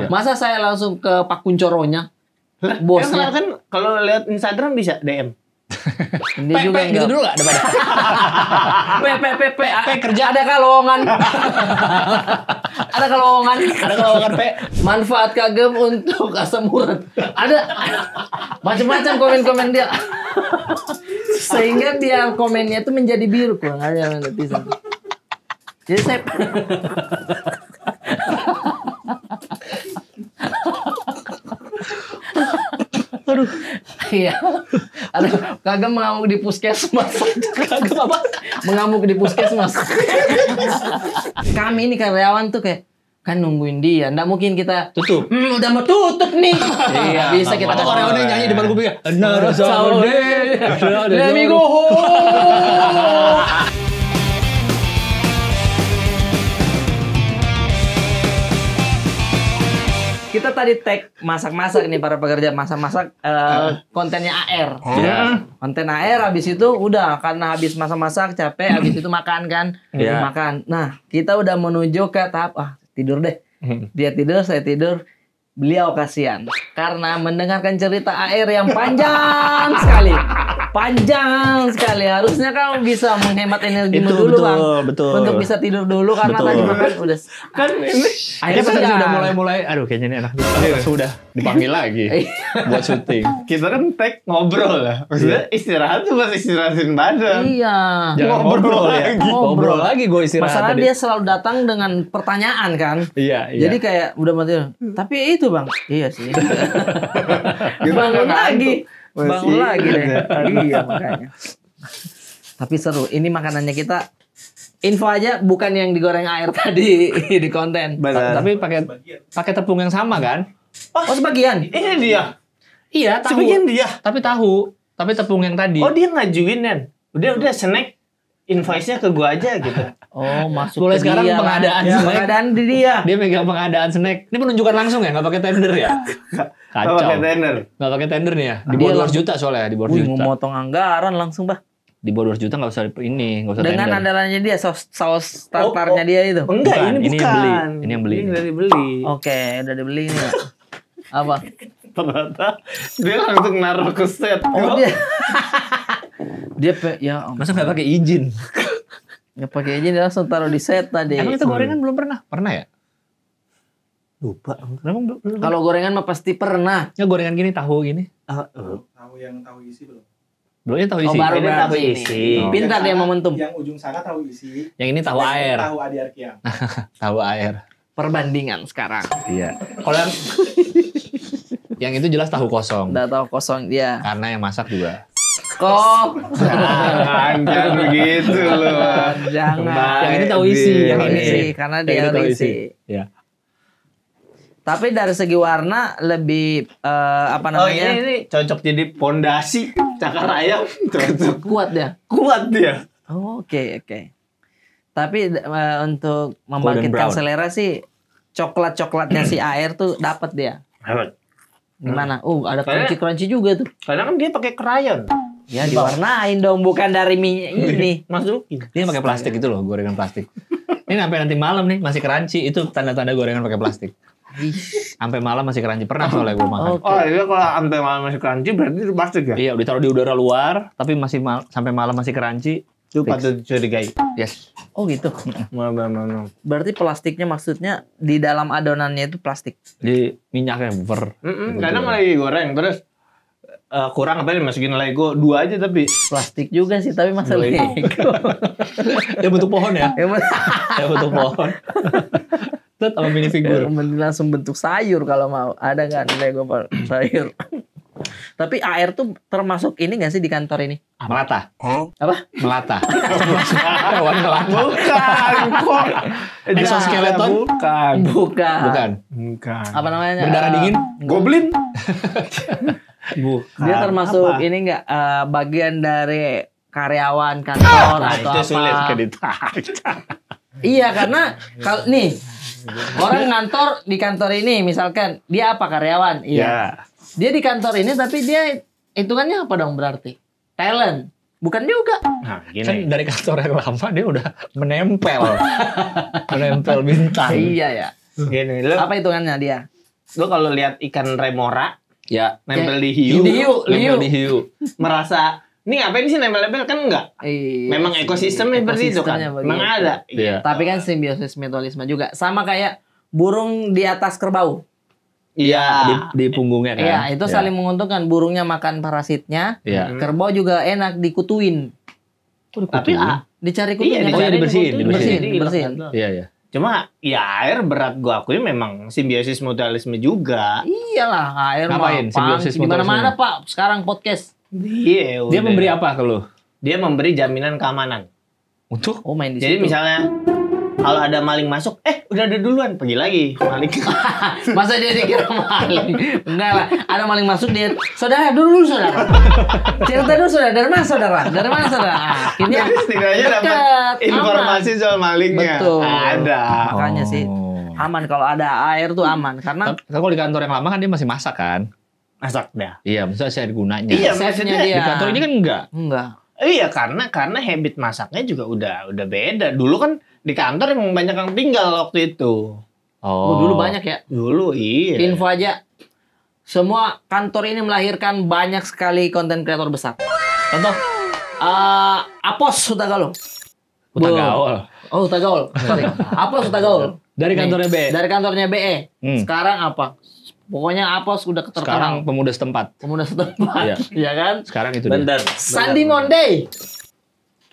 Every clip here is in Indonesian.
Masa saya langsung ke Pak Kuncoronya? Bosnya kan kalau lihat Instagram bisa DM. dia juga gitu enggak. dulu nggak depannya? P kerja ada kalongan. Ada kalongan. Ada kalau kan Manfaat kagem untuk asam urat. Ada macam-macam komen-komen dia. Sehingga dia komennya itu menjadi biru kurang aja netizen. Jadi saya aduh, iya. Ada kagak mengamuk di puskesmas. kagak apa? Mengamuk di puskesmas. Kami ini karyawan tuh kayak kan nungguin dia, nggak mungkin kita Tutup. udah mau tutup nih. Iya, Bisa kita Atau karyawannya nyanyi di depan kuping ya. Another Sunday. Let me go home. Kita tadi tag masak-masak nih para pekerja masak-masak kontennya AR. Konten AR habis itu udah karena habis masak-masak capek habis itu makan kan. Makan. Nah, kita udah menuju ke tahap tidur deh. Dia tidur, saya tidur. Beliau kasihan karena mendengarkan cerita AR yang panjang sekali. Panjang sekali. Harusnya kamu bisa menghemat energimu Itu dulu, betul, Bang. betul. Untuk bisa tidur dulu karena Betul. tadi makan udah Kan ini Akhirnya pas Iya. sudah mulai, aduh kayaknya ini enak. Sudah dipanggil lagi buat syuting. kita kan tag ngobrol lah. Maksudnya istirahat tuh pas istirahatin badan. Iya. Jangan ngobrol ya. Ngobrol lagi gue istirahat Masalah tadi. dia selalu datang dengan pertanyaan kan. Iya. Jadi kayak udah mati. Tapi itu Bang. Iya sih. Bangun lagi. Bangun lagi deh. Iya makanya. Tapi seru. Ini makanannya kita. Info aja bukan yang digoreng air tadi di konten. Tapi pakai tepung yang sama kan? Oh sebagian. Ini dia. Iya, tahu. Sebagian dia. Tapi tahu. Tapi tepung yang tadi. Oh dia ngajuin kan. Udah snack. Invoice-nya ke gua aja gitu. Oh masuk Mulai ke sekarang dia, pengadaan ya, snack. pengadaan di dia. Dia megang pengadaan snack. Ini penunjukan langsung ya, nggak pakai tender ya? Apa pakai tender? Nggak pakai tender nih ya? Di Dia bawah 200 langsung- juta soalnya, di bawah Wih 200 juta. mau motong anggaran langsung Bah. Di bawah 200 juta nggak usah ini, nggak usah Dengan tender. andalannya dia saus tartarnya dia itu. Enggak, Bukan, ini ini bukan. yang beli. Ini yang beli. Ini dari beli. Oke, udah dibeli nih. Apa? Ternyata dia langsung naruh ke set. Oh dia. Ya Masa nggak pakai izin? nggak pakai izin dia langsung taruh di set tadi. Emang itu gorengan belum pernah? Pernah ya? Lupa. Emang belum? Kalau gorengan mah pasti pernah. Ya gorengan gini, tahu gini. Tahu yang tahu isi belum? Belumnya tahu Oh isi. baru Ini berarti tahu ini. isi. Pintar dia momentum. Yang ujung sana tahu isi. Yang ini tahu air. Tahu adi arkiam. Tahu air. Perbandingan sekarang. Iya. Kalau yang itu jelas tahu kosong. Udah tahu kosong dia. Karena yang masak juga. Kok Jangan begitu loh. jangan. Yang ini tahu isi, yang Tahu ini. isi, karena Yang dia ini tahu isi. Ya. Tapi dari segi warna lebih apa Oh namanya? ini cocok jadi pondasi cakar ayam. Cocok. Kuat dia. Kuat dia. Oh, oke. Tapi untuk Golden membangkitkan brown. selera sih coklatnya si air tuh dapat dia. Gimana? Ada Kayaknya- crunchy juga tuh. Karena kan dia pakai krayon. Ya diwarnain dong, bukan dari minyak ini. Masukin. Ini pakai plastik itu loh, gorengan plastik. Ini sampai nanti malam nih masih crunchy, itu tanda-tanda gorengan pakai plastik. Sampai malam masih crunchy, pernah soalnya gue makan. Oke. Oh iya kalau sampai malam masih crunchy berarti itu plastik ya? Iya, ditaruh di udara luar, tapi masih sampai malam masih crunchy. Itu patut dicurigai. Yes. Oh gitu. Mana. Berarti plastiknya maksudnya di dalam adonannya itu plastik. Di minyaknya ver. Kadang lagi goreng terus kurang apa dimasukin Lego 2 aja tapi Plastik juga sih, tapi masa Lego. Ya bentuk pohon ya. Emang Ya bentuk pohon. Tet sama minifigure. langsung bentuk sayur kalau mau. Ada kan Lego sayur. Tapi AR tuh termasuk ini nggak sih di kantor ini? Melata. Apa? Melata. Hewan melata. bukan kok. Exoskeleton? Bukan. Bukan. Bukan. Apa namanya? Berdarah dingin? Goblin. Dia termasuk Apa? ini nggak bagian dari karyawan kantor Nah, atau itu apa? sulit ditanya. Iya, karena kalau nih orang ngantor di kantor ini misalkan dia apa karyawan? Iya. Ya. Dia di kantor ini tapi dia hitungannya apa dong berarti? Talent. Bukan juga. Nah, Kan gini. dari kantor yang lama dia udah menempel. Menempel bintang. Iya ya. Gini, lu Apa hitungannya dia? Gue kalau lihat ikan remora Ya. nempel di hiu, Nempel di hiu. merasa ini ngapain sih nempel-nempel kan enggak? Memang ekosistemnya seperti itu kan. Ekosistemnya Memang begitu. ada. Iya. Tapi kan simbiosis mutualisme juga. Sama kayak burung di atas kerbau. Iya. Di punggungnya kan. Iya, itu saling menguntungkan. Burungnya makan parasitnya, Iya. kerbau juga enak dikutuin. Tapi Dicari iya, kutunya. dicari dibersihin, dibersihin. Iya, iya. Cuma ya air berat gua akui memang simbiosis mutualisme juga. Iyalah, air Ngapain simbiosis di mana-mana, mutualisme? Pak. Sekarang podcast. Iya. Dia udah. memberi apa ke lu? Dia memberi jaminan keamanan. Untuk Oh, main di Jadi situ. misalnya kalau ada maling masuk, udah ada duluan, pergi lagi maling. Masa dia dikira maling? Enggak lah. Ada maling masuk dia. Saudara, dulu saudara. Cerita dulu saudara. Dari mana saudara? Dari mana saudara? Akhirnya Setidaknya dapat dekat, informasi aman. soal malingnya. Betul. Ada. Makanya sih Oh. aman kalau ada air tuh aman karena Tapi kalau di kantor yang lama kan dia masih masak kan? Masak dah. Iya, maksudnya saya ada gunanya. Iya, safe-nya maksudnya dia. Di kantor ini kan enggak. enggak. Iya, karena habit masaknya juga udah beda. Dulu kan di kantor emang banyak yang tinggal waktu itu. Oh, dulu banyak ya. Dulu iya. Info aja. Semua kantor ini melahirkan banyak sekali konten kreator besar. Contoh Apos Hutagaul. Hutagaul. Oh, Hutagaul. Sorry. Apos Hutagaul. Dari kantornya B. Dari kantornya BE. Hmm. Sekarang apa? Pokoknya Apos udah terkenal. Sekarang pemuda setempat. Pemuda setempat. Iya. Iya kan? Sekarang itu dia. Bener. Sandy Monday.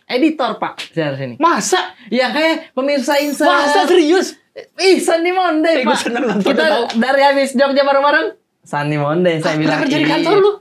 Editor, Pak. Dari sini. Masa? Ya kayak pemirsa Insa. Masa serius? Ih, Sandy Monday, Gue Pak. seneng nonton Kita tahu. dari habis Jogja bareng-bareng. Sandy Monday, saya bilang. Pernah kerja di "Ih, kantor lu?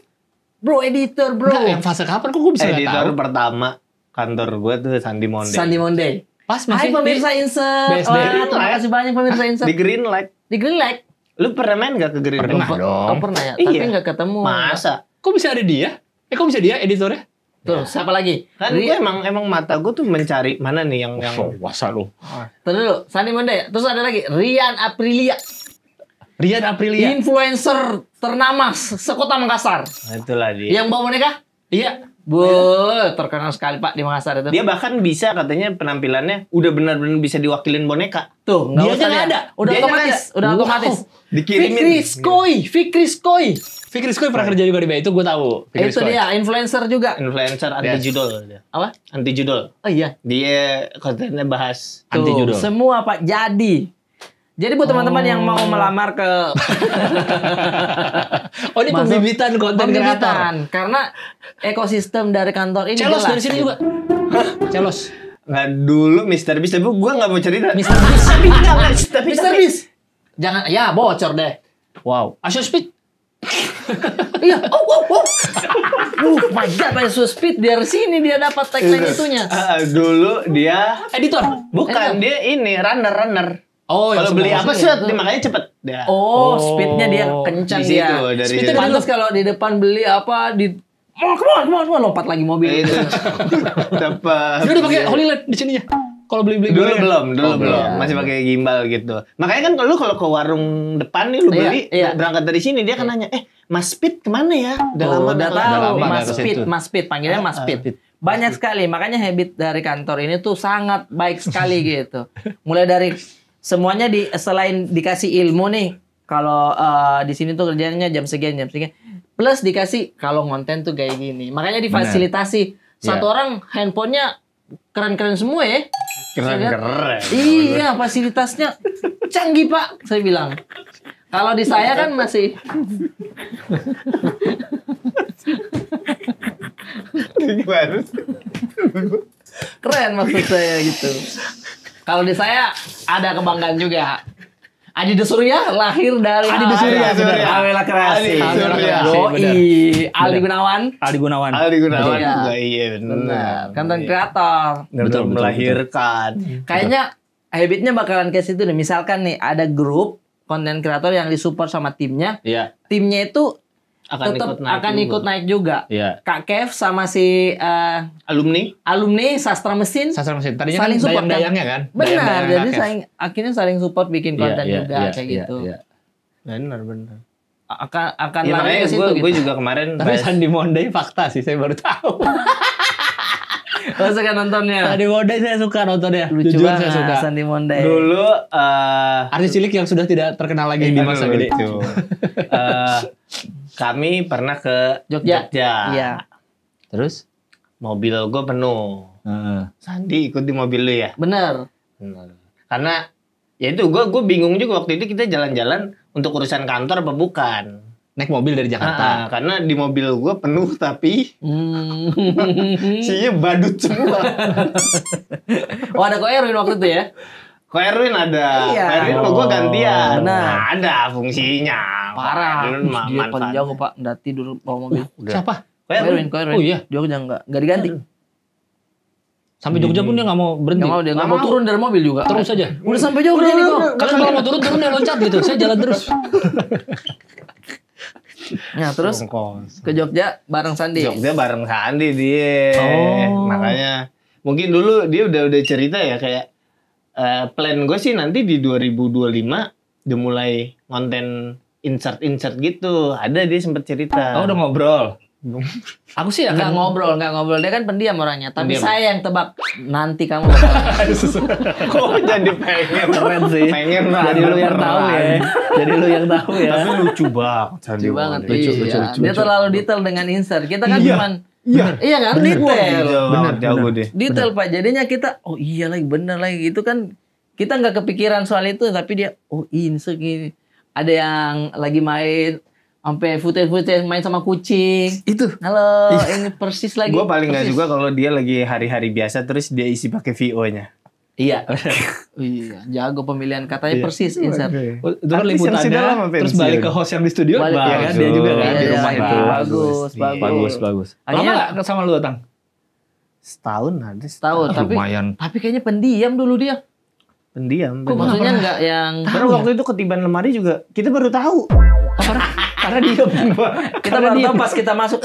Bro, editor, bro. Nah, yang fase kapan kok gue bisa nggak Editor tahu? pertama kantor gua tuh Sandy Monde. Sandy Monday. Pas Hai masih pemirsa Inset. BSD. Wah, terima kasih banyak pemirsa Inset. Di Green Light. Di Green Light. Lu pernah main gak ke Green Pernah Light? dong. Oh, pernah ya? Iya. Tapi nggak ketemu. Masa? Kok bisa ada dia? Kok bisa dia editornya? Tuh, siapa lagi? Kan gue emang mata gue tuh mencari mana nih yang Wasa lu. Terus dulu, Sandy Monday. Terus ada lagi, Rian Aprilia. Rian Aprilia. Influencer ternama sekota Makassar. Nah, itulah dia. Yang bawa boneka? Iya. Bu, terkenal sekali Pak di Makassar itu. Dia bahkan bisa katanya penampilannya udah benar-benar bisa diwakilin boneka. Tuh, nggak Dia usah aja nggak lihat. ada. Udah Dia otomatis, nggak udah Wow. otomatis. Dikirimin. Fikri Skoy. Fikri Skoy pernah kerja juga di BI itu gue tahu. Fikri Itu Skoy. dia, influencer juga. Influencer anti judul dia. Apa? Anti judul. Oh iya. Dia kontennya bahas Tuh, Anti judul. semua Pak jadi. Jadi buat teman-teman yang mau melamar ke Oh ini Masuk. pembibitan konten kreator. pembibitan karena ekosistem dari kantor ini Celos jelas. dari sini juga. Celos. nggak dulu Mr. Beast tapi gue nggak mau cerita. Mr. Beast. tapi Mr. Beast. Jangan, ya bocor deh. Wow. Asus Speed. Iya. My God, Pak Speed dari sini dia dapat tagline itunya. Dulu dia Editor. bukan dia ini runner. Oh, Kalau beli apa sih itu. makanya cepet. Dia. Oh, speednya dia kencang Di situ, dia. dari Speednya situ. Pantas kalau di depan beli apa di come on, lompat lagi mobil. Itu. Dapat. Dia udah pakai Holyland di sininya. Kalau beli-beli Dulu gorengan. belum, belum. masih pakai gimbal gitu. Makanya kan kalau ke warung depan nih lu Iya, beli iya. berangkat dari sini dia kan nanya, Mas Speed kemana ya? Udah nggak tahu lama nggak Mas ke Speed, situ. Mas Speed panggilnya Mas Speed. Banyak sekali, makanya habit dari kantor ini tuh sangat baik sekali gitu. Mulai dari semuanya selain dikasih ilmu nih, kalau di sini tuh kerjanya jam sekian, plus dikasih kalau konten tuh kayak gini. Makanya difasilitasi. Satu orang handphonenya keren-keren semua ya. Keren. Iya, fasilitasnya canggih Pak, saya bilang. Kalau di saya kan masih Gimana? keren maksud saya gitu. Kalau di saya ada kebanggaan juga. Adi Surya lahir dari Adi Surya, bener. Awela Kreasi. Adi Surya. Yoi, Aldi Gunawan. Aldi Gunawan. Aldi Gunawan Iya. juga iya Benar, benar. konten kreator. Betul, melahirkan. Kayaknya habitnya bakalan ke situ nih. Misalkan nih ada grup konten kreator yang disupport sama timnya. Iya. Timnya itu Akan tetap ikut naik akan juga. ikut naik juga. Iya. Kak Kev sama si Alumni. alumni sastra mesin Sastra mesin. Tadinya saling kan support kan? dayang-dayangnya kan. Benar, Dayang-dayang jadi Kak Kev. akhirnya saling support bikin Iya, konten iya, juga iya, kayak iya, gitu. iya. Benar. Akan Ya lari makanya ke situ gue gitu. juga kemarin Tapi Sandy Monday fakta sih, saya baru tahu. Oh, suka nontonnya. Sandy Monday saya suka nontonnya. Lucu Jujur banget saya suka. Sandy Monday. Dulu Artis cilik yang sudah tidak terkenal lagi di masa gede. lucu. Kami pernah ke Jogja. Iya. Terus? Mobil gue penuh. Heeh. Sandi ikut di mobil lu ya? Bener. Benar. Karena ya itu gue bingung juga waktu itu kita jalan-jalan untuk urusan kantor apa bukan. Naik mobil dari Jakarta. Karena di mobil gue penuh tapi Hmm. isinya badut semua. Oh, ada Ko Erwin waktu itu ya? Ko Erwin ada, Iya. Ko Erwin sama gue gantian. Benar. Nah, ada fungsinya. Parah. Ko Erwin Dia paling jago, Pak. Dati dulu bawa mobil. Siapa? Ko Erwin. Ko Erwin. Oh iya. Jogja enggak diganti. Sampai Jogja pun dia nggak mau berhenti. Enggak mau dia, enggak mau turun dari mobil juga. Terus aja. Udah sampai Jogja nih kok. Kalian kalau mau turun dia loncat gitu. Saya jalan terus. Nah, terus ke Jogja bareng Sandi. Jogja bareng Sandi dia. Oh. Makanya mungkin dulu dia udah cerita ya kayak plan gue sih nanti di 2025 udah mulai konten insert gitu. Ada dia sempet cerita. Oh, udah ngobrol. Aku sih Enggak akan ngobrol. Dia kan pendiam orangnya. Tapi Pendiam. saya yang tebak nanti kamu bakal Kok jadi pengen. keren sih. Pengen Jadi lu yang tahu ya. Jadi lu yang tahu ya. Tapi lucu banget. Sandi Lucu banget. Monday. Iya. Dia terlalu detail dengan insert. Kita kan Iya. cuman Iya. iya kan detail. Bener, jago deh. Detail Pak. Jadinya kita oh iya lagi bener lagi itu kan kita nggak kepikiran soal itu tapi dia oh insert gini. Ada yang lagi main sampai footage main sama kucing. itu. Halo, ini persis lagi. Gue paling gak Persis. suka kalau dia lagi hari-hari biasa terus dia isi pakai VO-nya. Iya. Iya, jago pemilihan katanya persis insert. Itu kan Artis yang liputannya. sudah lama Terus pensiun. balik ke host yang di studio. Balik Iya ke kan host. dia juga kan Iya, di iya, rumah iya. itu. Bagus. Bagus. Lama Akhirnya nggak sama lu, Tang? Setahun ada. tahu tapi Lumayan. kayaknya pendiam dulu dia. Pendiam. Kok maksudnya enggak yang Karena waktu itu ketiban lemari juga kita baru tahu. Karena dia kita baru tahu pas kita masuk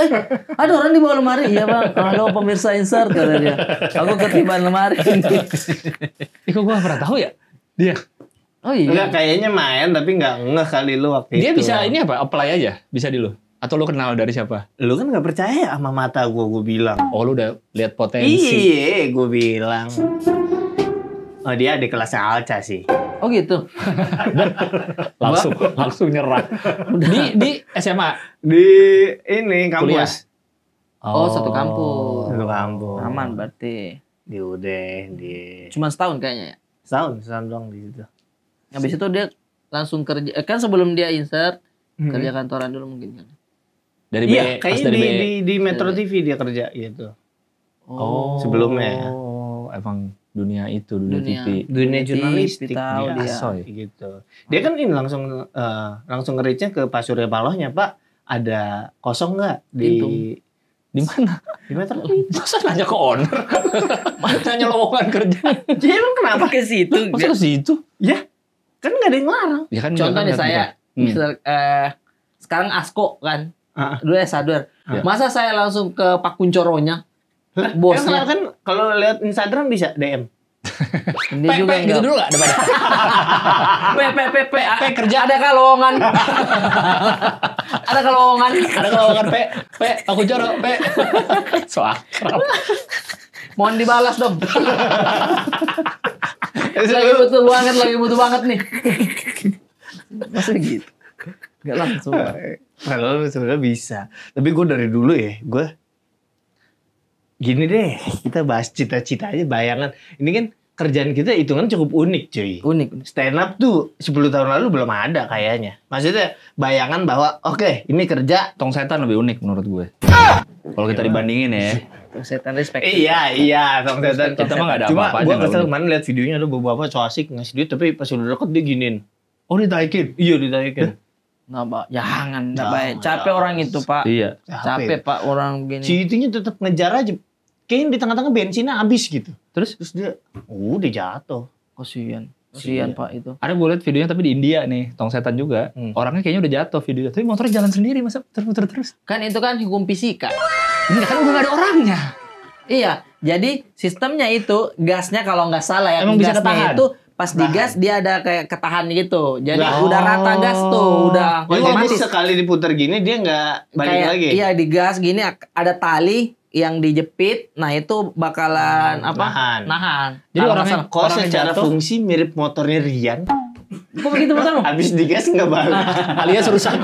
ada orang di bawah lemari. Iya bang, halo pemirsa insert kata dia. Aku ketiban lemari. kok gua nggak pernah tahu ya? Dia. Oh iya. Enggak kayaknya main tapi enggak ngeh kali lu waktu Dia itu. bisa ini apa? Apply aja. Bisa di lu. Atau lu kenal dari siapa? Lu kan gak percaya sama mata gue bilang. Oh, lu udah lihat potensi. Iya, gue bilang. Oh dia di kelasnya Alca sih. Oh gitu. langsung nyerah. Di SMA. Di ini kampus. Oh, satu kampus. Satu kampus. Aman berarti. Di udah di Cuma setahun kayaknya ya. setahun doang di situ. Habis itu dia langsung kerja. Kan sebelum dia insert kerja kantoran dulu mungkin kan. Dari Iya, pas kayaknya dari B. di Metro TV dia kerja gitu. Oh, sebelumnya. Oh, emang dunia itu, dunia TV. Dunia jurnalistik tahu dia. dia. Asoy. Gitu. Dia kan ini langsung nge-reach-nya ke Pak Surya Palohnya, Pak. Ada kosong nggak di Pintu. Di mana? di Metro TV? Masa nanya ke owner? Nanya lowongan kerja. Jadi emang kenapa? ke situ. Masa ke situ? Ya, kan nggak ada yang larang. Ya kan Contoh nih nggak- saya, Hmm. misal sekarang Asko kan, Ah. dulu Sadar. Ya. Masa saya langsung ke Pak Kuncoronya, Lah, bosnya, kan kalau lihat Instagram bisa DM. dia juga gitu dulu nggak depannya? P kerja ada kalongan, ada kalongan, Ada lowongan P, aku jorok P. So akrab. mohon dibalas dong. lagi butuh banget nih. Masa gitu? Gak langsung. Kalau sebenarnya bisa. Tapi gue dari dulu ya, gue gini deh, kita bahas cita-cita aja, bayangan. Ini kan kerjaan kita hitungan cukup unik, cuy. Unik. Stand up tuh 10 tahun lalu belum ada kayaknya. Maksudnya bayangan bahwa oke, ini kerja. Tong setan lebih unik menurut gue. Kalau kita dibandingin ya. Setan respect. Iya, Tong Setan. Kita mah nggak ada Cuma apa-apanya, gue nggak kesel unik. kemarin lihat videonya ada beberapa so asik ngasih duit, tapi pas udah deket dia giniin. Oh ditaikin? Iya ditaikin. Nggak, Pak. Jangan. Nggak Jangan, baik. Capek orang itu, Pak. Iya. Capek, Pak, orang begini. Si itunya tetap ngejar aja. Kayaknya di tengah-tengah bensinnya habis gitu. Terus Terus dia, udah jatuh. Kasian, Iya. Pak itu. ada gue liat videonya tapi di India nih, Tong setan juga. Orangnya kayaknya udah jatuh videonya. Tapi motornya jalan sendiri, masa puter-puter terus. Kan itu kan hukum fisika. Enggak kan udah gak ada orangnya. Iya, jadi sistemnya itu gasnya kalau nggak salah ya, Emang bisa gasnya ketahan? itu pas digas dia ada kayak ketahan gitu. Jadi Nah. udah rata gas tuh, udah Jadi otomatis. sekali diputer gini dia nggak balik Kayak lagi. iya digas gini ada tali yang dijepit, nah itu bakalan nahan. Jadi Kalau orangnya masalah- Kok secara fungsi mirip motornya Rian? kok begitu motor? Habis digas nggak balik. alias rusak.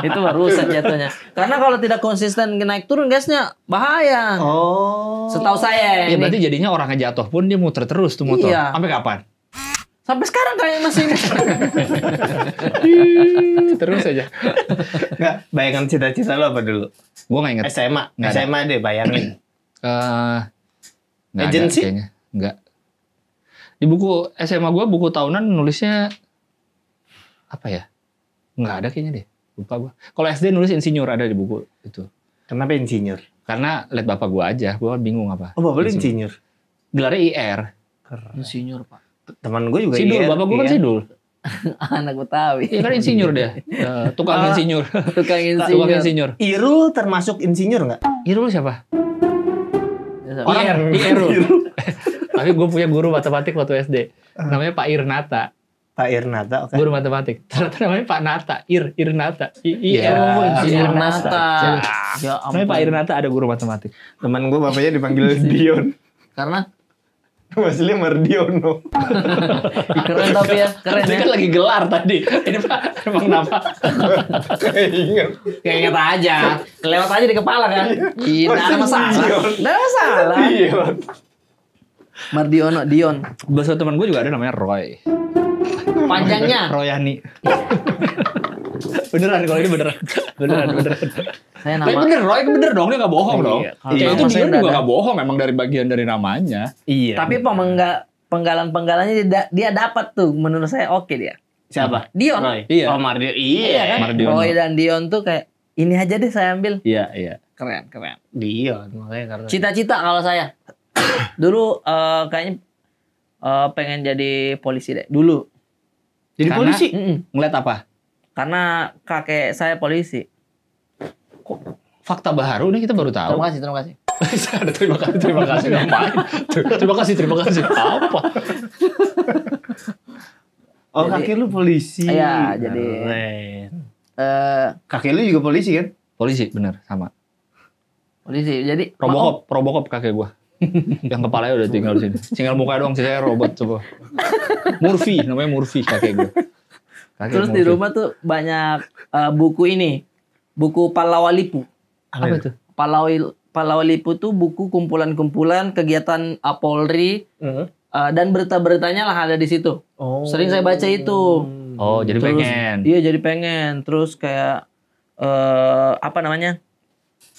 Itu baru rusak jatuhnya. Karena kalau tidak konsisten naik turun gasnya bahaya. Oh. Setahu saya Ya ini. berarti jadinya orangnya jatuh pun dia muter terus tuh motor. Iya. Sampai kapan? Sampai sekarang kayak masih Terus aja. Nggak, bayangan cita-cita lo apa dulu? Gue gak inget. SMA. Nggak ada. SMA deh bayangin. Nggak ada Agency? kayaknya. Nggak. Di buku SMA gue, buku tahunan nulisnya apa ya? Nggak ada kayaknya deh. Lupa gue. Kalau SD nulis insinyur ada di buku itu. Kenapa insinyur? Karena liat bapak gue aja, gue bingung apa. Oh, bapak lu insinyur. Gelarnya IR. insinyur, Pak. Teman gue juga Sidul, IR, bapak gue kan iya. Sidul. Anak Betawi. Iya kan insinyur dia. Tukang insinyur. Tukang Tukang insinyur. insinyur. Irul termasuk insinyur nggak? Irul siapa? Orang Irul. Tapi gue punya guru matematik waktu SD. Namanya Pak Irnata. Pak Irnata, oke. Guru matematik. Ternyata namanya Pak Nata. Irnata. Iya. Oh, insinyur Irnata. Nata. Ya Namanya ampun. Pak Irnata ada guru matematik. Teman gue bapaknya dipanggil Dion. Karena Aslinya Mardiono. keren tapi ya, keren Ini ya. kan lagi gelar tadi. Ini Pak, emang kenapa? Ingat. Kayak inget aja. Lewat aja di kepala kan. Iya, nggak ada masalah. Nggak ada masalah. Dion. Mardiono, Dion. Bahasa teman gue juga ada namanya Roy. Panjangnya. Royani. Beneran kalau ini beneran. Beneran. Saya Tapi nama bener, Roy bener dong, dia gak bohong dong. Iya, Kayak kalau itu nama dia saya juga udah gak bohong, emang dari bagian dari namanya. Iya. tapi penggalan-penggalannya dia dapat tuh, menurut saya oke dia. siapa? Dion. Roy. Iya. Oh, Mardio. Iya Iya kan? Mardiono. Roy dan Dion tuh kayak ini aja deh saya ambil. Iya, iya. Keren. Dion, makanya karena Cita-cita kalau saya dulu kayaknya pengen jadi polisi deh dulu. jadi Karena- polisi. Ngeliat apa? Karena kakek saya polisi. Fakta baru nih kita baru tahu. Terima kasih. Ada terima kasih ngapain? Terima kasih. Apa? Oh, Jadi- kakek lu polisi. Iya, jadi Keren. eh Kakek lu juga polisi kan? Polisi, bener, sama. polisi. Jadi Robocop kakek gua. Yang kepalanya udah tinggal di sini. Tinggal mukanya doang, sisanya robot coba. Murphy, namanya Murphy kakek gua. Kakek terus di Murphy. rumah tuh banyak buku ini. Buku Palawalipu. Apa itu? Palawalipu tuh buku kumpulan-kumpulan kegiatan Polri dan berita-beritanya lah ada di situ. Oh. Sering saya baca itu. Oh, jadi Terus, pengen. Iya, jadi pengen. Terus kayak apa namanya?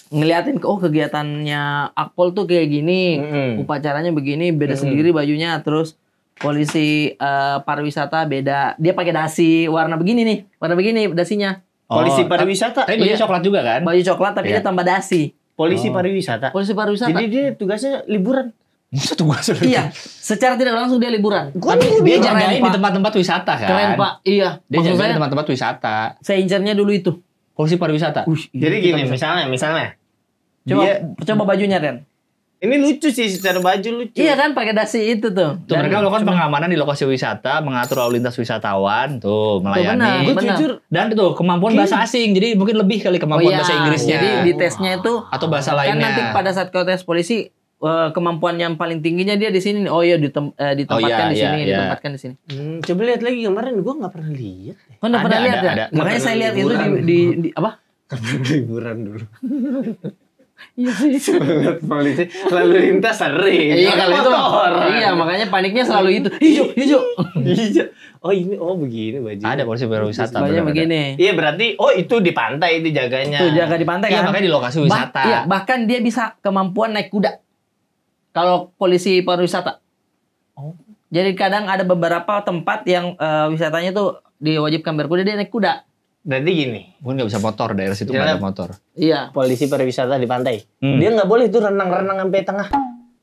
Ngeliatin kegiatannya Akpol tuh kayak gini. Upacaranya begini, beda sendiri bajunya. Terus polisi pariwisata beda. Dia pakai dasi warna begini nih. Warna begini dasinya. Polisi Oh, pariwisata. Tapi baju Iya. coklat juga kan? Baju coklat tapi Iya. dia tambah dasi. Polisi pariwisata. Polisi pariwisata. Jadi dia tugasnya liburan. Satu gua sudah. Iya, secara tidak langsung dia liburan. Tapi dia Keren, jagain di Pak. tempat-tempat wisata kan? Keren, Pak. Iya. Dia Maksud jagain saya, di tempat-tempat wisata. saya incernya dulu itu. Polisi pariwisata. Jadi gini, misalnya Coba dia coba bajunya, Ren. ini lucu sih secara baju lucu. Iya kan pakai dasi itu tuh. Tuh mereka melakukan pengamanan di lokasi wisata, mengatur lalu lintas wisatawan, tuh benar. melayani. Gue benar. jujur Dan tuh kemampuan bahasa asing, jadi mungkin lebih kali kemampuan bahasa Inggrisnya. Jadi di tesnya itu Atau bahasa kan lainnya. nanti pada saat kau tes polisi kemampuan yang paling tingginya dia di sini. Oh iya ditempatkan iya, di sini, iya, iya. ditempatkan di sini. coba lihat lagi kemarin gue nggak pernah lihat. Kau enggak pernah Ada, lihat ya? ada. Makanya saya lihat itu di apa? Liburan dulu. Iya sih. Lihat polisi lalu lintas sering. Iya kalau itu. Motor. Iya, makanya paniknya selalu itu. Hijau. Iya. Oh ini begini baju. Ada polisi pariwisata. Bajunya benar, ada. begini. Iya berarti itu di pantai itu jaganya. Tuh jaga di pantai Iya kan. makanya di lokasi wisata. Iya, bahkan dia bisa kemampuan naik kuda. Kalau polisi pariwisata. Oh. Jadi kadang ada beberapa tempat yang wisatanya tuh diwajibkan berkuda, dia naik kuda. Berarti gini, Mungkin nggak bisa motor, daerah situ nggak ada motor. Iya. polisi pariwisata di pantai. Hmm. Dia nggak boleh tuh renang-renang sampai tengah.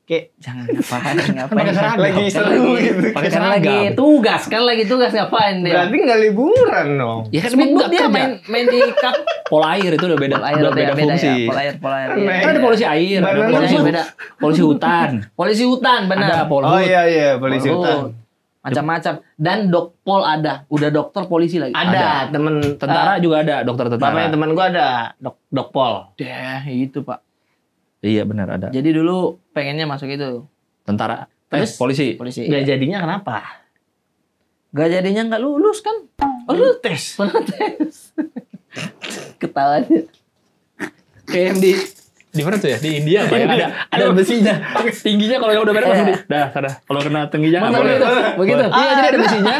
Kayak Jangan ngapain. Pakai seragam. lagi seru gitu. Pakai Kan lagi tugas ngapain dia? Berarti nggak liburan dong. Ya kan Seminggu enggak dia kerja. main di cup. Polair itu udah beda, udah beda fungsi. Ya, polair. Aneh. Iya. Kan ada polisi air, ada Badan polisi, lu beda. polisi hutan, Polisi hutan ada benar. polhut. Oh iya polisi Polhut. hutan. Macam-macam. Dan dokpol ada. Udah dokter polisi lagi. Ada temen Tentara juga ada, dokter tentara. bapaknya teman gua ada dokpol. Deh, itu Pak. Iya benar ada. Jadi dulu pengennya masuk itu. Tentara. Terus? Polisi. Polisi. Gak jadinya kenapa? Gak jadinya nggak lulus kan? Oh lu tes. Pernah tes. Ketawanya. Kayak yang di mana tuh ya? Di India apa ya? Ada besinya. Tingginya kalau yang udah beres langsung sana. Kalau kena tingginya nggak boleh. Begitu. Iya, jadi ada besinya.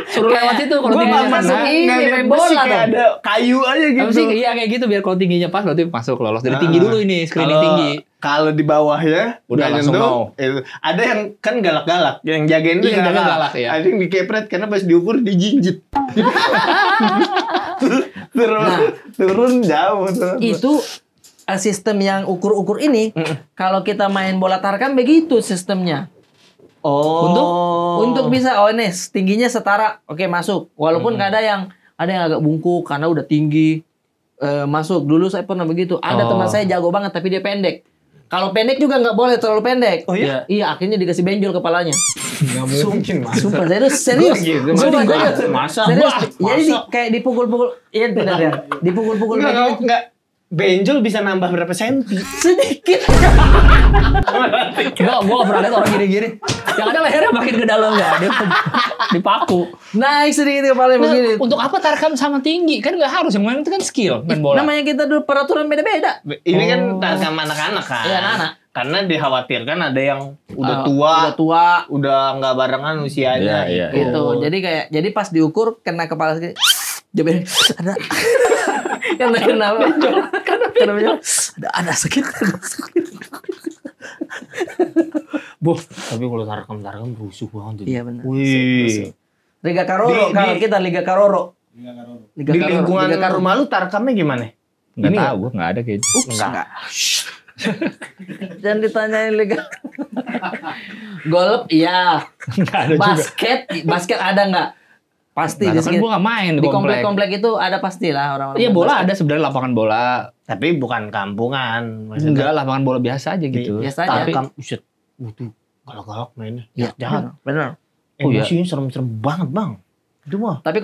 Suruh lewat itu kalau Gua tingginya masuk sana. ini, nggak lihat main besi, bola kayak dong. ada kayu aja Apa gitu. sih? Iya kayak gitu biar kalau tingginya pas berarti masuk lolos. Jadi tinggi dulu ini, screening tinggi. Kalau di bawah ya, Udah nggak langsung nyentuh, mau. Ada yang kan galak-galak, yang jagain tuh Iya, galak-galak. galak, iya. Ada yang dikepret karena pas diukur dijinjit. Turun jauh. Itu sistem yang ukur-ukur ini, kalau kita main bola tarkam begitu sistemnya. Oh. Untuk bisa, oh ini tingginya setara, oke masuk. Walaupun ada yang agak bungkuk karena udah tinggi, masuk. Dulu saya pernah begitu. Ada teman saya jago banget tapi dia pendek. Kalau pendek juga nggak boleh terlalu pendek. Oh iya? Iya, akhirnya dikasih benjol kepalanya. Nggak mungkin, Mas. Sumpah serius. Gitu, Sumpah Mas. serius. Masa? Serius. Wah, Jadi masa? kayak dipukul-pukul. Iya benar ya. Dipukul-pukul kayak gitu. Enggak. Benjol bisa nambah berapa senti? Sedikit. Gua pernah lihat orang gini-gini. Yang ada lehernya makin ke dalam ya. Dia dipaku. Naik sedikit kepalanya Nah, begini. untuk apa tarkam sama tinggi? Kan nggak harus. Yang main itu kan skill main bola. Namanya kita dulu peraturan beda-beda. Ini kan tarkam anak-anak kan. Iya, anak-anak. Karena dikhawatirkan ada yang udah Udah tua. udah nggak barengan usianya. Iya, gitu. Gitu. Jadi pas diukur kena kepala sedikit. Jadi ada yang kenapa? Kenapa? Ada sakit. Tapi kalau tarkam rusuh banget. Iya benar. Wih. Liga Karoro kalau kita Liga Karoro. Liga Di Karoro. lingkungan Liga Karoro. rumah lu tarkamnya gimana? Nggak Ini tahu, gue nggak ada kayaknya. Enggak. Jangan ditanyain Liga. Golf iya. Nggak ada juga. Basket ada nggak? Pasti Nah, di kan gue nggak main di di komplek. komplek-komplek itu ada pastilah orang-orang. Iya main bola basket. ada sebenarnya lapangan bola. Tapi bukan kampungan. Enggak, lapangan bola biasa aja gitu. Biasa aja. Tapi Tarkam, uset. Tuh, galak-galak mainnya. Iya, Jahat. benar. Oh, iya. Emosinya serem-serem banget, Bang. Itu mah. Tapi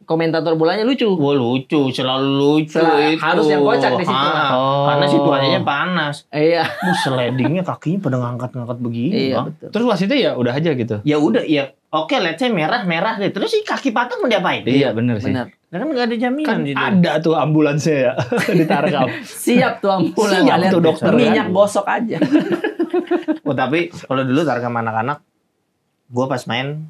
komentator bolanya lucu. Wah lucu, selalu lucu itu. Harus yang kocak di situ. Oh. Karena situasinya panas. Iya. Slidingnya kakinya pada ngangkat-ngangkat begini, Iya Bang. betul. terus wasitnya ya udah aja gitu. Ya udah, ya oke, let's say merah deh. Terus si kaki patah mau diapain? Iya bener sih. Benar. Nah, kan nggak ada jaminan Kan gitu. ada tuh ambulansnya ya di tarkam. Siap tuh ambulan. Siap Kalian tuh dokter, minyak kan? gosok aja. Oh, tapi kalau dulu tarkam anak-anak, gua pas main,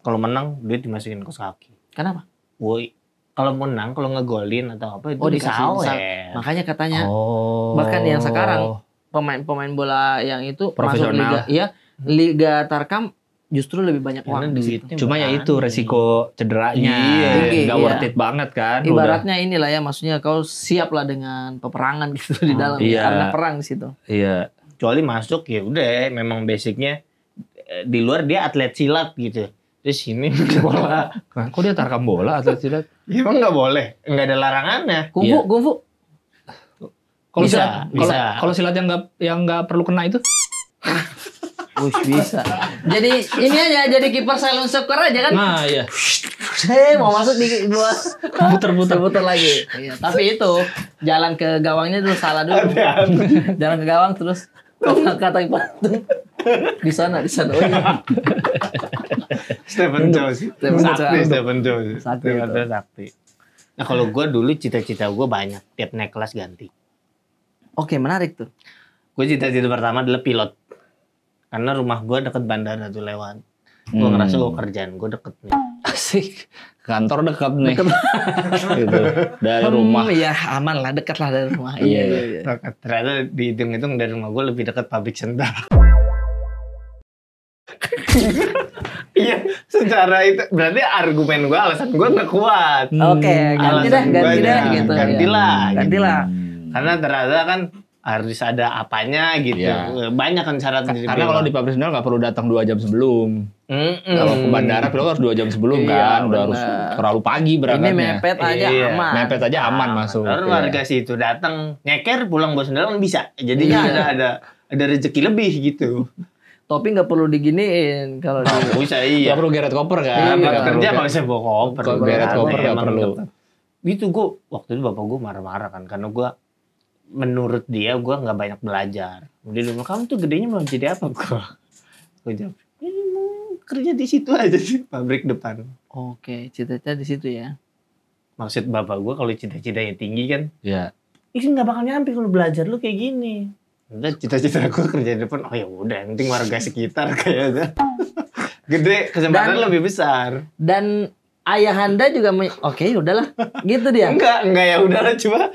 kalau menang duit dimasukin kos kaki. Kenapa? Woi, kalau menang, kalau ngegolin atau apa itu Oh, dikasih disawer. Makanya katanya Oh. bahkan yang sekarang pemain bola yang itu masuk Profesional. Liga Tarkam justru lebih banyak Karena uang di situ. duitnya Cuma ya berani. itu resiko cederanya. Iya. Nggak Iya. worth it banget kan. Ibaratnya inilah ya, maksudnya kau siap lah dengan peperangan gitu di dalam. Iya. Karena perang di situ. Udah. Iya. Kecuali masuk ya udah, memang basicnya di luar dia atlet silat gitu. Terus sini bola. Nah, kok dia tarkam bola atau tidak? Ya, emang nggak boleh, nggak ada larangannya. Kungfu. Kalau Bisa, silat, bisa. kalau silat yang nggak perlu kena itu? Wush, bisa. Jadi ini aja, jadi kiper silent soccer aja kan. Nah, iya. Mau masuk di dua putar lagi. Iya, tapi itu jalan ke gawangnya dulu salah dulu. Jalan ke gawang terus kata patung di sana. Oh iya. Stephen Chow sih. Stephen Chow. Sakti itu. Sakti. Nah kalau gue dulu cita-cita gue banyak, tiap naik kelas ganti. Oke, menarik tuh. Gue cita-cita pertama adalah pilot. Karena rumah gue deket bandara tuh lewat. Gue ngerasa gue kerjaan gue deket nih. Asik. Kantor dekat nih. Gitu. Dari rumah. Iya, aman lah, dekat lah dari rumah. Iya. Ternyata dihitung-hitung dari rumah gue lebih dekat public center. Iya, secara itu berarti argumen gue, alasan gue nggak kuat. Oke, ganti Alasan deh guanya, gitu. gantilah, Ya. gitu. Gantilah. Karena ternyata kan harus ada apanya gitu. Iya. Banyak kan syarat dari Karena kalau di pabrik sendal nggak perlu datang 2 jam sebelum. Kalau ke bandara pilot harus 2 jam sebelum Iya, kan. Udah harus benar. terlalu pagi Ini berangkatnya. mepet aja Iya. aman. Mepet aja aman masuk. Terus Iya. warga situ datang nyeker pulang bawa sendal kan bisa. Jadinya Iya. ada rezeki lebih gitu. Topi nggak perlu diginiin kalau di Bisa Nggak iya. perlu geret koper kan. Iya, Berangkat Nggak perlu kerja geret- nggak bisa bawa koper. Kok geret koper nggak Emang perlu. ketat. Itu gue waktu itu bapak gue marah-marah kan karena gue menurut dia gue nggak banyak belajar. Dia bilang, kamu tuh gedenya mau jadi apa? Gue jawab, ini mau kerja di situ aja sih, pabrik depan. Oke, cita-cita di situ ya. Maksud bapak gue kalau cita-citanya tinggi kan, Iya. ini nggak bakal nyampe kalau belajar lu kayak gini. Udah cita-cita gue kerja di depan, oh ya udah, yang penting warga sekitar kayaknya. Gede, kesempatan lebih besar. Dan ayahanda juga oke, udahlah. Gitu dia. Enggak ya udahlah, cuma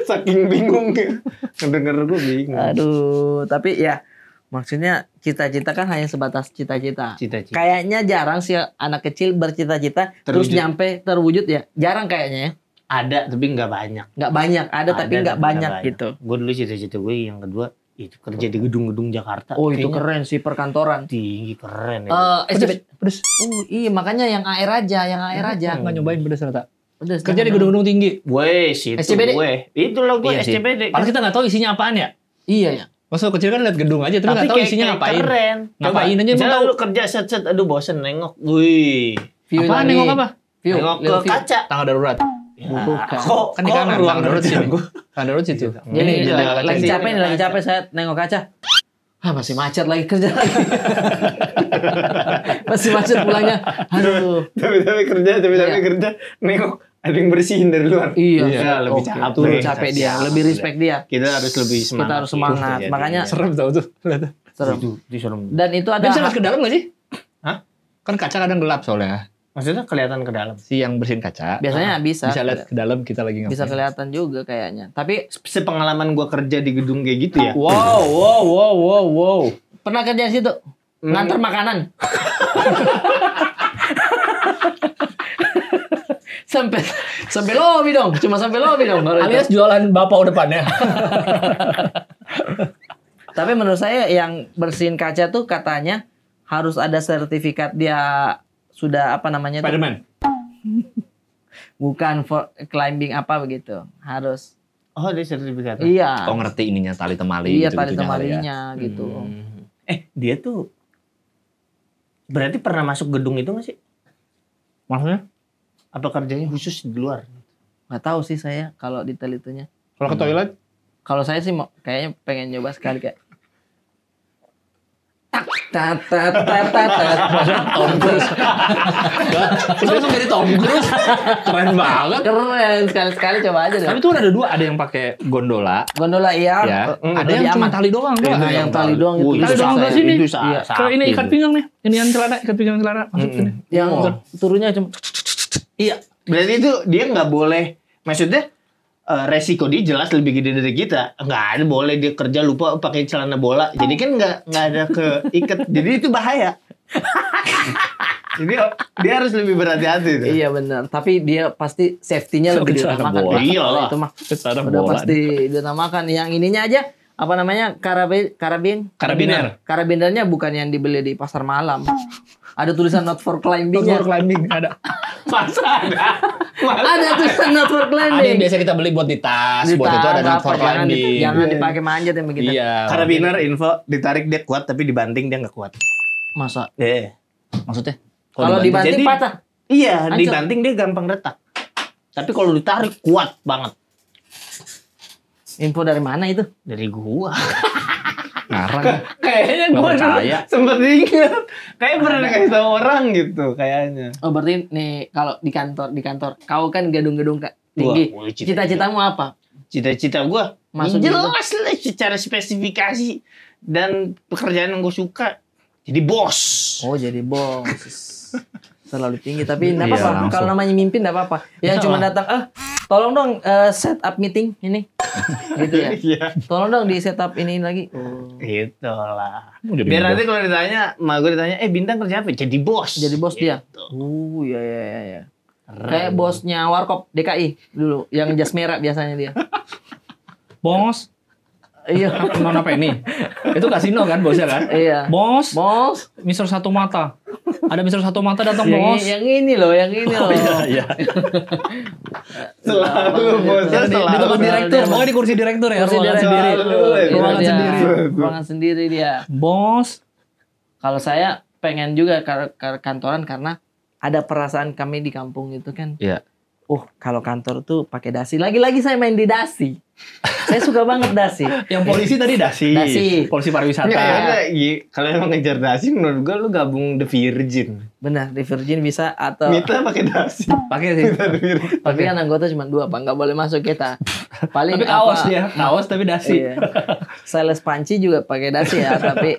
saking bingung ya. Ngedenger gue bingung. Aduh, tapi ya maksudnya cita-cita kan hanya sebatas cita-cita. Cita-cita. Kayaknya jarang sih anak kecil bercita-cita terus nyampe terwujud ya. Jarang kayaknya ya. Ada tapi nggak banyak. Nggak banyak, ada tapi nggak banyak gitu. Gue dulu cita-cita gue yang kedua itu kerja di gedung-gedung Jakarta. Oh, itu Kayaknya keren sih perkantoran. tinggi, keren ya. SCBD. Pedes. Iya, makanya yang AR aja, yang AR aja. Nggak nyobain pedes ternyata. Udah, Kerja di gedung-gedung tinggi. Gue situ SCBD? gue. Itulah gue Iya sih. SCBD. Padahal kita nggak tahu isinya apaan ya. Iya ya. Masa kecil kan lihat gedung aja, tapi nggak tahu kayak- isinya kayak ngapain. Keren. Ngapain Coba, aja, emang misalnya tahu. lu kerja set-set, aduh bosen nengok. Wih. View Apaan lagi. nengok apa? View, Nengok little ke view. kaca. Tangga darurat. Ya, Bukan. Kan di kanan, ruang tangga darurat kerja sini. gue. Tangga darurat situ. Jadi Ini lagi kaca. capek nih, lagi capek saya nengok kaca. Ah, masih macet lagi kerja lagi. Masih macet pulangnya. Aduh. Tapi kerja, Iya. kerja. Nengok ada yang bersihin dari luar. Iya. Ya, lebih Oke, capek. tuh capek dia, lebih respect dia. Kita harus lebih semangat. Kita harus semangat. Gitu, Makanya jadinya. Serem tau tuh. Lihat. serem. Itu serem. Dan itu ada Dia bisa lihat ke dalam nggak sih? Hah? Kan kaca kadang gelap soalnya. Maksudnya kelihatan ke dalam. Si yang bersihin kaca. biasanya bisa Bisa lihat ke dalam kita lagi ngapain. bisa kelihatan juga kayaknya. Tapi Sepengalaman gue kerja di gedung kayak gitu ya. Wow. pernah kerja di situ? Nganter makanan. sampai lobby dong, cuma sampai lobby dong. baru itu. Alias jualan bapau depannya. Tapi menurut saya yang bersihin kaca tuh katanya harus ada sertifikat dia sudah apa namanya tuh? Spiderman. Bukan for climbing apa begitu. Harus. Oh, ada sertifikat. Iya. Oh ngerti ininya tali temali. Iya, gitu-gitunya tali kali ya. temalinya gitu. Dia tuh berarti pernah masuk gedung itu nggak sih? Maksudnya? Apa kerjanya khusus di luar? Nggak tahu sih saya kalau detail itunya. Kalau ke toilet? Kalau saya sih mau kayaknya pengen nyoba sekali kayak tak tat tat tat tat tat. Tom Cruise. Terus langsung jadi Tom Cruise. Keren banget. Keren sekali-sekali coba aja deh. Tapi tuh ada dua, ada yang pakai gondola. Gondola iya. Ya. Ada lebih yang cuma aman. tali doang. Nah, yang tali doang itu. Tali doang susah ke sini. Itu Iya. Kalau ini ikat pinggang nih. Ini yang celana, ikat pinggang celana. Masuk sini. Yang turunnya cuma Iya. Berarti itu dia nggak boleh. Maksudnya resiko dia jelas lebih gede dari kita. Nggak ada boleh dia kerja lupa pakai celana bola. Jadi kan nggak ada keikat. Jadi itu bahaya. Jadi dia harus lebih berhati-hati tuh. iya benar. Tapi dia pasti safety-nya lebih Celana diutamakan. bola. Iya Kalau lah. itu mah Celana udah bola. pasti diutamakan. Yang ininya aja apa namanya Karabiner. Karabinernya bukan yang dibeli di pasar malam. Ada tulisan not for climbing-nya. Outdoor climbing ada. Masa ada? Ada tulisan not for Ada yang climbing. biasa kita beli buat di tas, Di buat itu ada tas, not for apa, jangan climbing. jangan dipakai manjat yang begitu. Iya. Karabiner info ditarik dia kuat tapi dibanting dia nggak kuat. Masa? Maksudnya? Kalau dibanting Jadi- patah. Iya, Hancur. dibanting dia gampang retak. Tapi kalau ditarik kuat banget. Info dari mana itu? Dari gua. Ngarang. Kayaknya Nggak gua percaya. sempet ingat. Kayak pernah dikasih tahu orang gitu kayaknya. Oh berarti nih kalau di kantor, kau kan gedung-gedung tinggi. Wah, Cita-citamu apa? Cita-cita gua Masuk jelas lah secara spesifikasi dan pekerjaan yang gua suka. Jadi bos. Oh jadi bos. Terlalu tinggi tapi enggak Iya, apa-apa. langsung. Kalau namanya mimpin enggak apa-apa. Yang cuma datang, tolong dong set up meeting ini. Gitu ya. Iya. Tolong dong di set up ini lagi. Oh. Itulah. Mau jadi Biar bos. nanti kalau ditanya, mak gue ditanya, Bintang kerja apa? Jadi bos. Jadi bos dia. Gitu. Iya. Keren. Kayak bosnya Warkop DKI dulu, yang jas merah biasanya dia. Bos. Iya. Non apa ini? Itu kasino kan bosnya kan? Iya. Bos. Bos. Mister Satu Mata. Ada Mister Satu Mata datang Yang, bos. yang ini loh, yang ini loh. Iya. Selalu bosnya Di selalu. tempat direktur. Pokoknya di kursi direktur ya. Kursi Ruangan direktur. sendiri. Selalu. Ruangan Dia. sendiri. Ruangan sendiri dia. Bos. Kalau saya pengen juga ke kantoran karena ada perasaan kami di kampung itu kan. Iya. Kalau kantor tuh pakai dasi. Lagi-lagi saya main di dasi. Saya suka banget dasi. Yang polisi tadi dasi. Polisi pariwisata. Kalau emang ngejar dasi, menurut gue lu gabung The Virgin. Benar, di Virgin bisa atau Mita pakai dasi. Pakai sih. tapi kan anggota cuma 2, Pak. Nggak boleh masuk kita. Paling Tapi kaos dia, kaos tapi dasi. Iya. Sales panci juga pakai dasi ya, tapi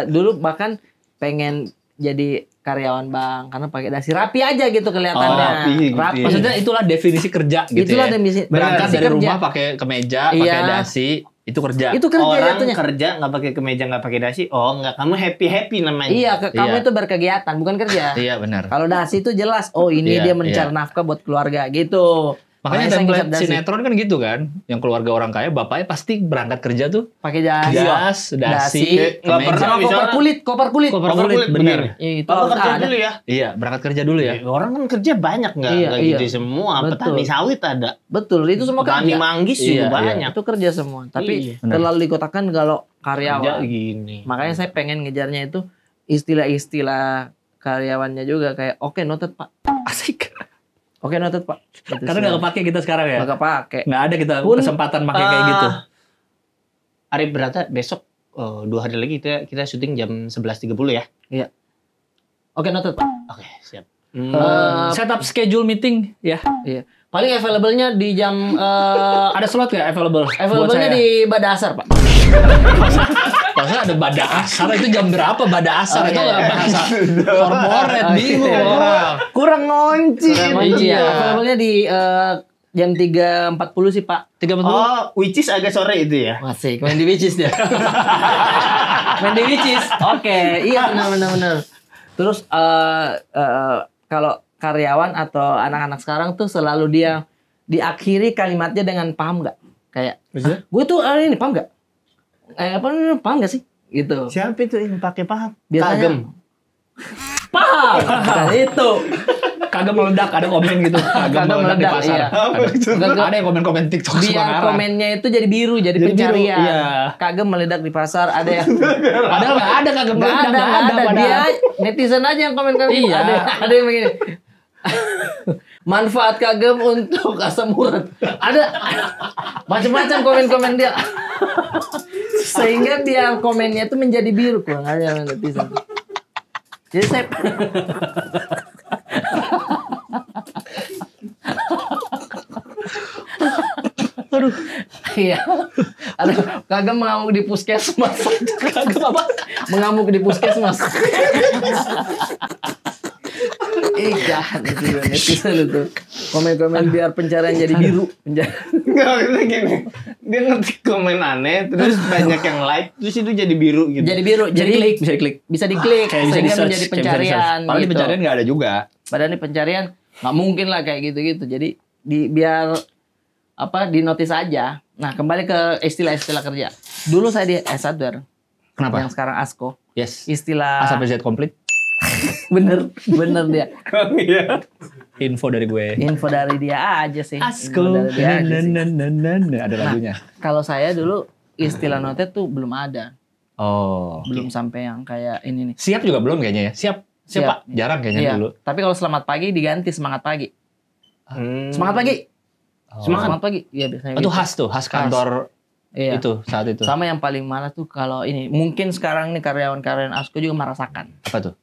dulu bahkan pengen jadi karyawan bank karena pakai dasi rapi aja gitu kelihatannya. Rapi gitu ya. Maksudnya itulah definisi kerja gitu Itulah ya. definisi Berangkat dari kerja. rumah pakai kemeja, pakai Iya. dasi, itu kerja. Itu kerja Orang jatuhnya. kerja nggak pakai kemeja, nggak pakai dasi. Oh, nggak, kamu happy namanya. Iya, kamu Iya. itu berkegiatan bukan kerja. Iya benar. Kalau dasi itu jelas, ini Iya, dia mencari nafkah buat keluarga gitu. Makanya saya template ngincar dasi. sinetron kan gitu kan. Yang keluarga orang kaya, bapaknya pasti berangkat kerja tuh. Pakai jas, Jas, dasi, Nggak kemeja. pernah. sama koper misalnya- kulit, koper kulit. Koper Bapak kulit, kulit bener. begini. Itu Bapak harus kerja ada. dulu ya. Iya, berangkat kerja dulu ya. Orang kan kerja banyak nggak Iya, gitu iya. semua. Betul. Petani sawit ada. Betul, itu semua Petani kerja. manggis Iya, juga iya. banyak. Itu kerja semua. Tapi Iya, benar. terlalu dikotakan kalau Kerja karyawan. gini. Makanya saya pengen ngejarnya itu istilah-istilah karyawannya juga kayak oke noted Pak. Asik. Oke noted Pak. Gitu Karena nggak kepake kita sekarang ya. Nggak kepake. Nggak ada kita Pun, kesempatan pakai kayak gitu. Ari berarti besok 2 hari lagi kita syuting jam 11.30 ya. Oke noted Pak. Oke, siap. Setup schedule meeting ya. Iya. Paling available-nya di jam Ada slot nggak available? available-nya di Badasar Pak. Maksudnya ada bada asar itu jam berapa bada asar Oh, itu iya. nggak bahasa korporat Oh, bingung iya. orang. Kurang ngonci. Kunci ya. Iya. Available-nya di jam 3.40 sih Pak. 30 Oh, which is agak sore itu ya. Masih main di Wicis dia. Main di Wicis. Oke, iya benar. Terus kalau karyawan atau anak-anak sekarang tuh selalu dia diakhiri kalimatnya dengan paham nggak? Kayak, gue tuh ini paham nggak? Paham nggak sih? Gitu. Siapa itu yang pakai paham? Biasanya- Kagem. Paham. Bukan itu. kagak meledak ada komen gitu. Kagak Kagak meledak di meledak, pasar. iya. Ada yang komen-komen TikTok suka Biar ngarang. komennya itu jadi biru, jadi Jadi biru, pencarian. iya. Kagem meledak di pasar, ada yang Padahal nggak ada kagak nggak meledak, ada, nggak ada. Dia padahal. netizen aja yang komen Iya. Ada yang begini. Manfaat kagem untuk asam urat. Ada macam-macam komen-komen dia. Sehingga dia komennya itu menjadi biru, kurang aja netizen. Jadi saya Aduh. Iya. Ada kagem mengamuk di puskesmas. Kagak apa? Mengamuk di puskesmas. Jahat itu netizen itu. Komen-komen biar pencarian jadi biru. Enggak, itu gini. Dia ngetik komen aneh, terus banyak yang like, terus itu jadi biru gitu. Jadi biru. Jadi klik, bisa diklik. Bisa diklik. Kayak bisa Sehingga di-search, menjadi kayak bisa di-search. pencarian. Padahal di gitu. pencarian nggak ada juga. Padahal di pencarian nggak mungkin lah kayak gitu-gitu. Jadi biar di notice aja. Nah, kembali ke istilah-istilah kerja. Dulu saya di S1 Kenapa? yang sekarang ASKO. Yes. Istilah A sampai Z komplit. bener dia. Iya. Info dari gue. Info dari dia aja sih. Asko. Info dari dia aja sih. Ada lagunya. Kalau saya dulu istilah notet tuh belum ada. Oh. Belum sampai yang kayak ini nih. Siap juga belum kayaknya ya. Siap. Siap. Pak. Jarang kayaknya Iya. dulu. Tapi kalau selamat pagi diganti semangat pagi. Semangat pagi. Oh. Semangat pagi. Iya biasanya. Itu gitu. khas tuh, khas kantor Iya. itu saat itu. Sama yang paling malas tuh kalau ini. Mungkin sekarang nih karyawan-karyawan ASKO juga merasakan. Apa tuh?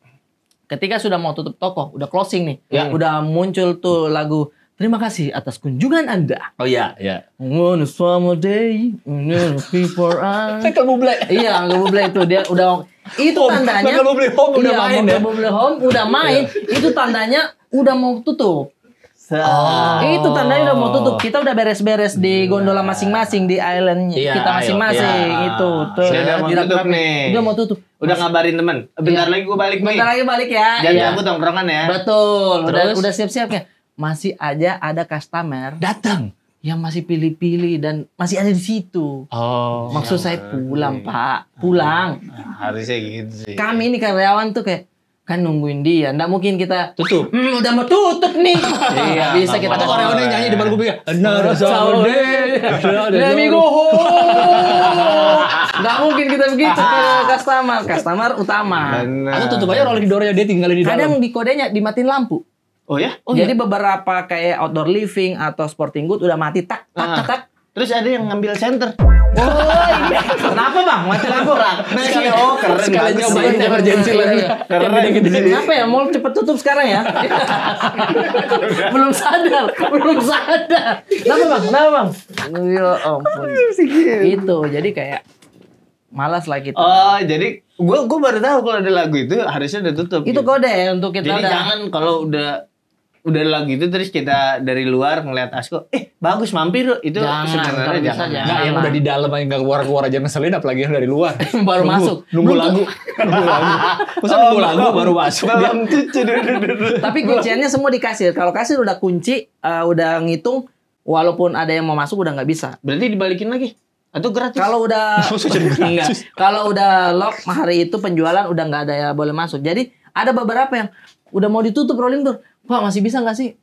Ketika sudah mau tutup toko, udah closing nih. Ya. Udah muncul tuh lagu terima kasih atas kunjungan Anda. Oh iya, iya. On a summer day, before I... Michael Bublé. Iya, nggak boleh itu dia udah itu tandanya. Michael Bublé Home udah iya, main ya. Michael Bublé Home udah main. Itu tandanya udah mau tutup. Itu tandanya udah mau tutup. Kita udah beres-beres di gondola masing-masing di island Iya, kita masing-masing. iya. Itu tuh. Saya udah mau Dirap- tutup nih. Udah mau tutup. Udah ngabarin temen. Bentar Iya. lagi gue balik nih. Bentar lagi balik ya. Jangan Iya. cabut tongkrongan ya. Betul. Terus? Udah siap-siap ya. Masih aja ada customer Datang. yang masih pilih-pilih dan masih ada di situ. Oh. Maksud saya pulang, Pak. Pulang. Harusnya gitu sih. Kami ini karyawan tuh kayak kan nungguin dia. Nggak mungkin kita Tutup. udah mau tutup nih. Iya, bisa kita Atau orang karyawannya nyanyi di depan kuping. Another summer day. Let me go home. Nggak mungkin kita begitu ke customer. Customer utama. Benar. Atau tutup aja rolling door-nya dia tinggalin di dalam. Kadang di kodenya dimatiin lampu. Oh ya? Jadi beberapa kayak outdoor living atau sporting good udah mati tak. Terus ada yang ngambil center. Oh ini kenapa bang? Mati lampu. Keren. Sekali bagus nyobain sih. emergency lagi. Keren. Kenapa ya? Mall cepet tutup sekarang ya? Belum sadar. Kenapa bang? Ya ampun. Itu jadi kayak malas lah kita. Oh, jadi gua baru tahu kalau ada lagu itu harusnya udah tutup. Itu gitu. kode untuk kita Jadi udah. jangan kalau udah lagu itu terus kita dari luar ngeliat Asko, bagus mampir yuk. Itu Jangan, sebenarnya kalau bisa jangan. jangan. Enggak, yang udah di dalam aja enggak keluar-keluar aja ngeselin apalagi yang dari luar. Baru masuk. Nunggu lagu. Masa nunggu lagu baru masuk dia. Belum cuci Tapi kunciannya semua di kasir. Kalau kasir udah kunci, udah ngitung, walaupun ada yang mau masuk udah nggak bisa. Berarti dibalikin lagi atau gratis? Kalau udah enggak, kalau udah lock hari itu penjualan udah nggak ada ya boleh masuk. Jadi ada beberapa yang udah mau ditutup rolling door. Pak masih bisa nggak sih?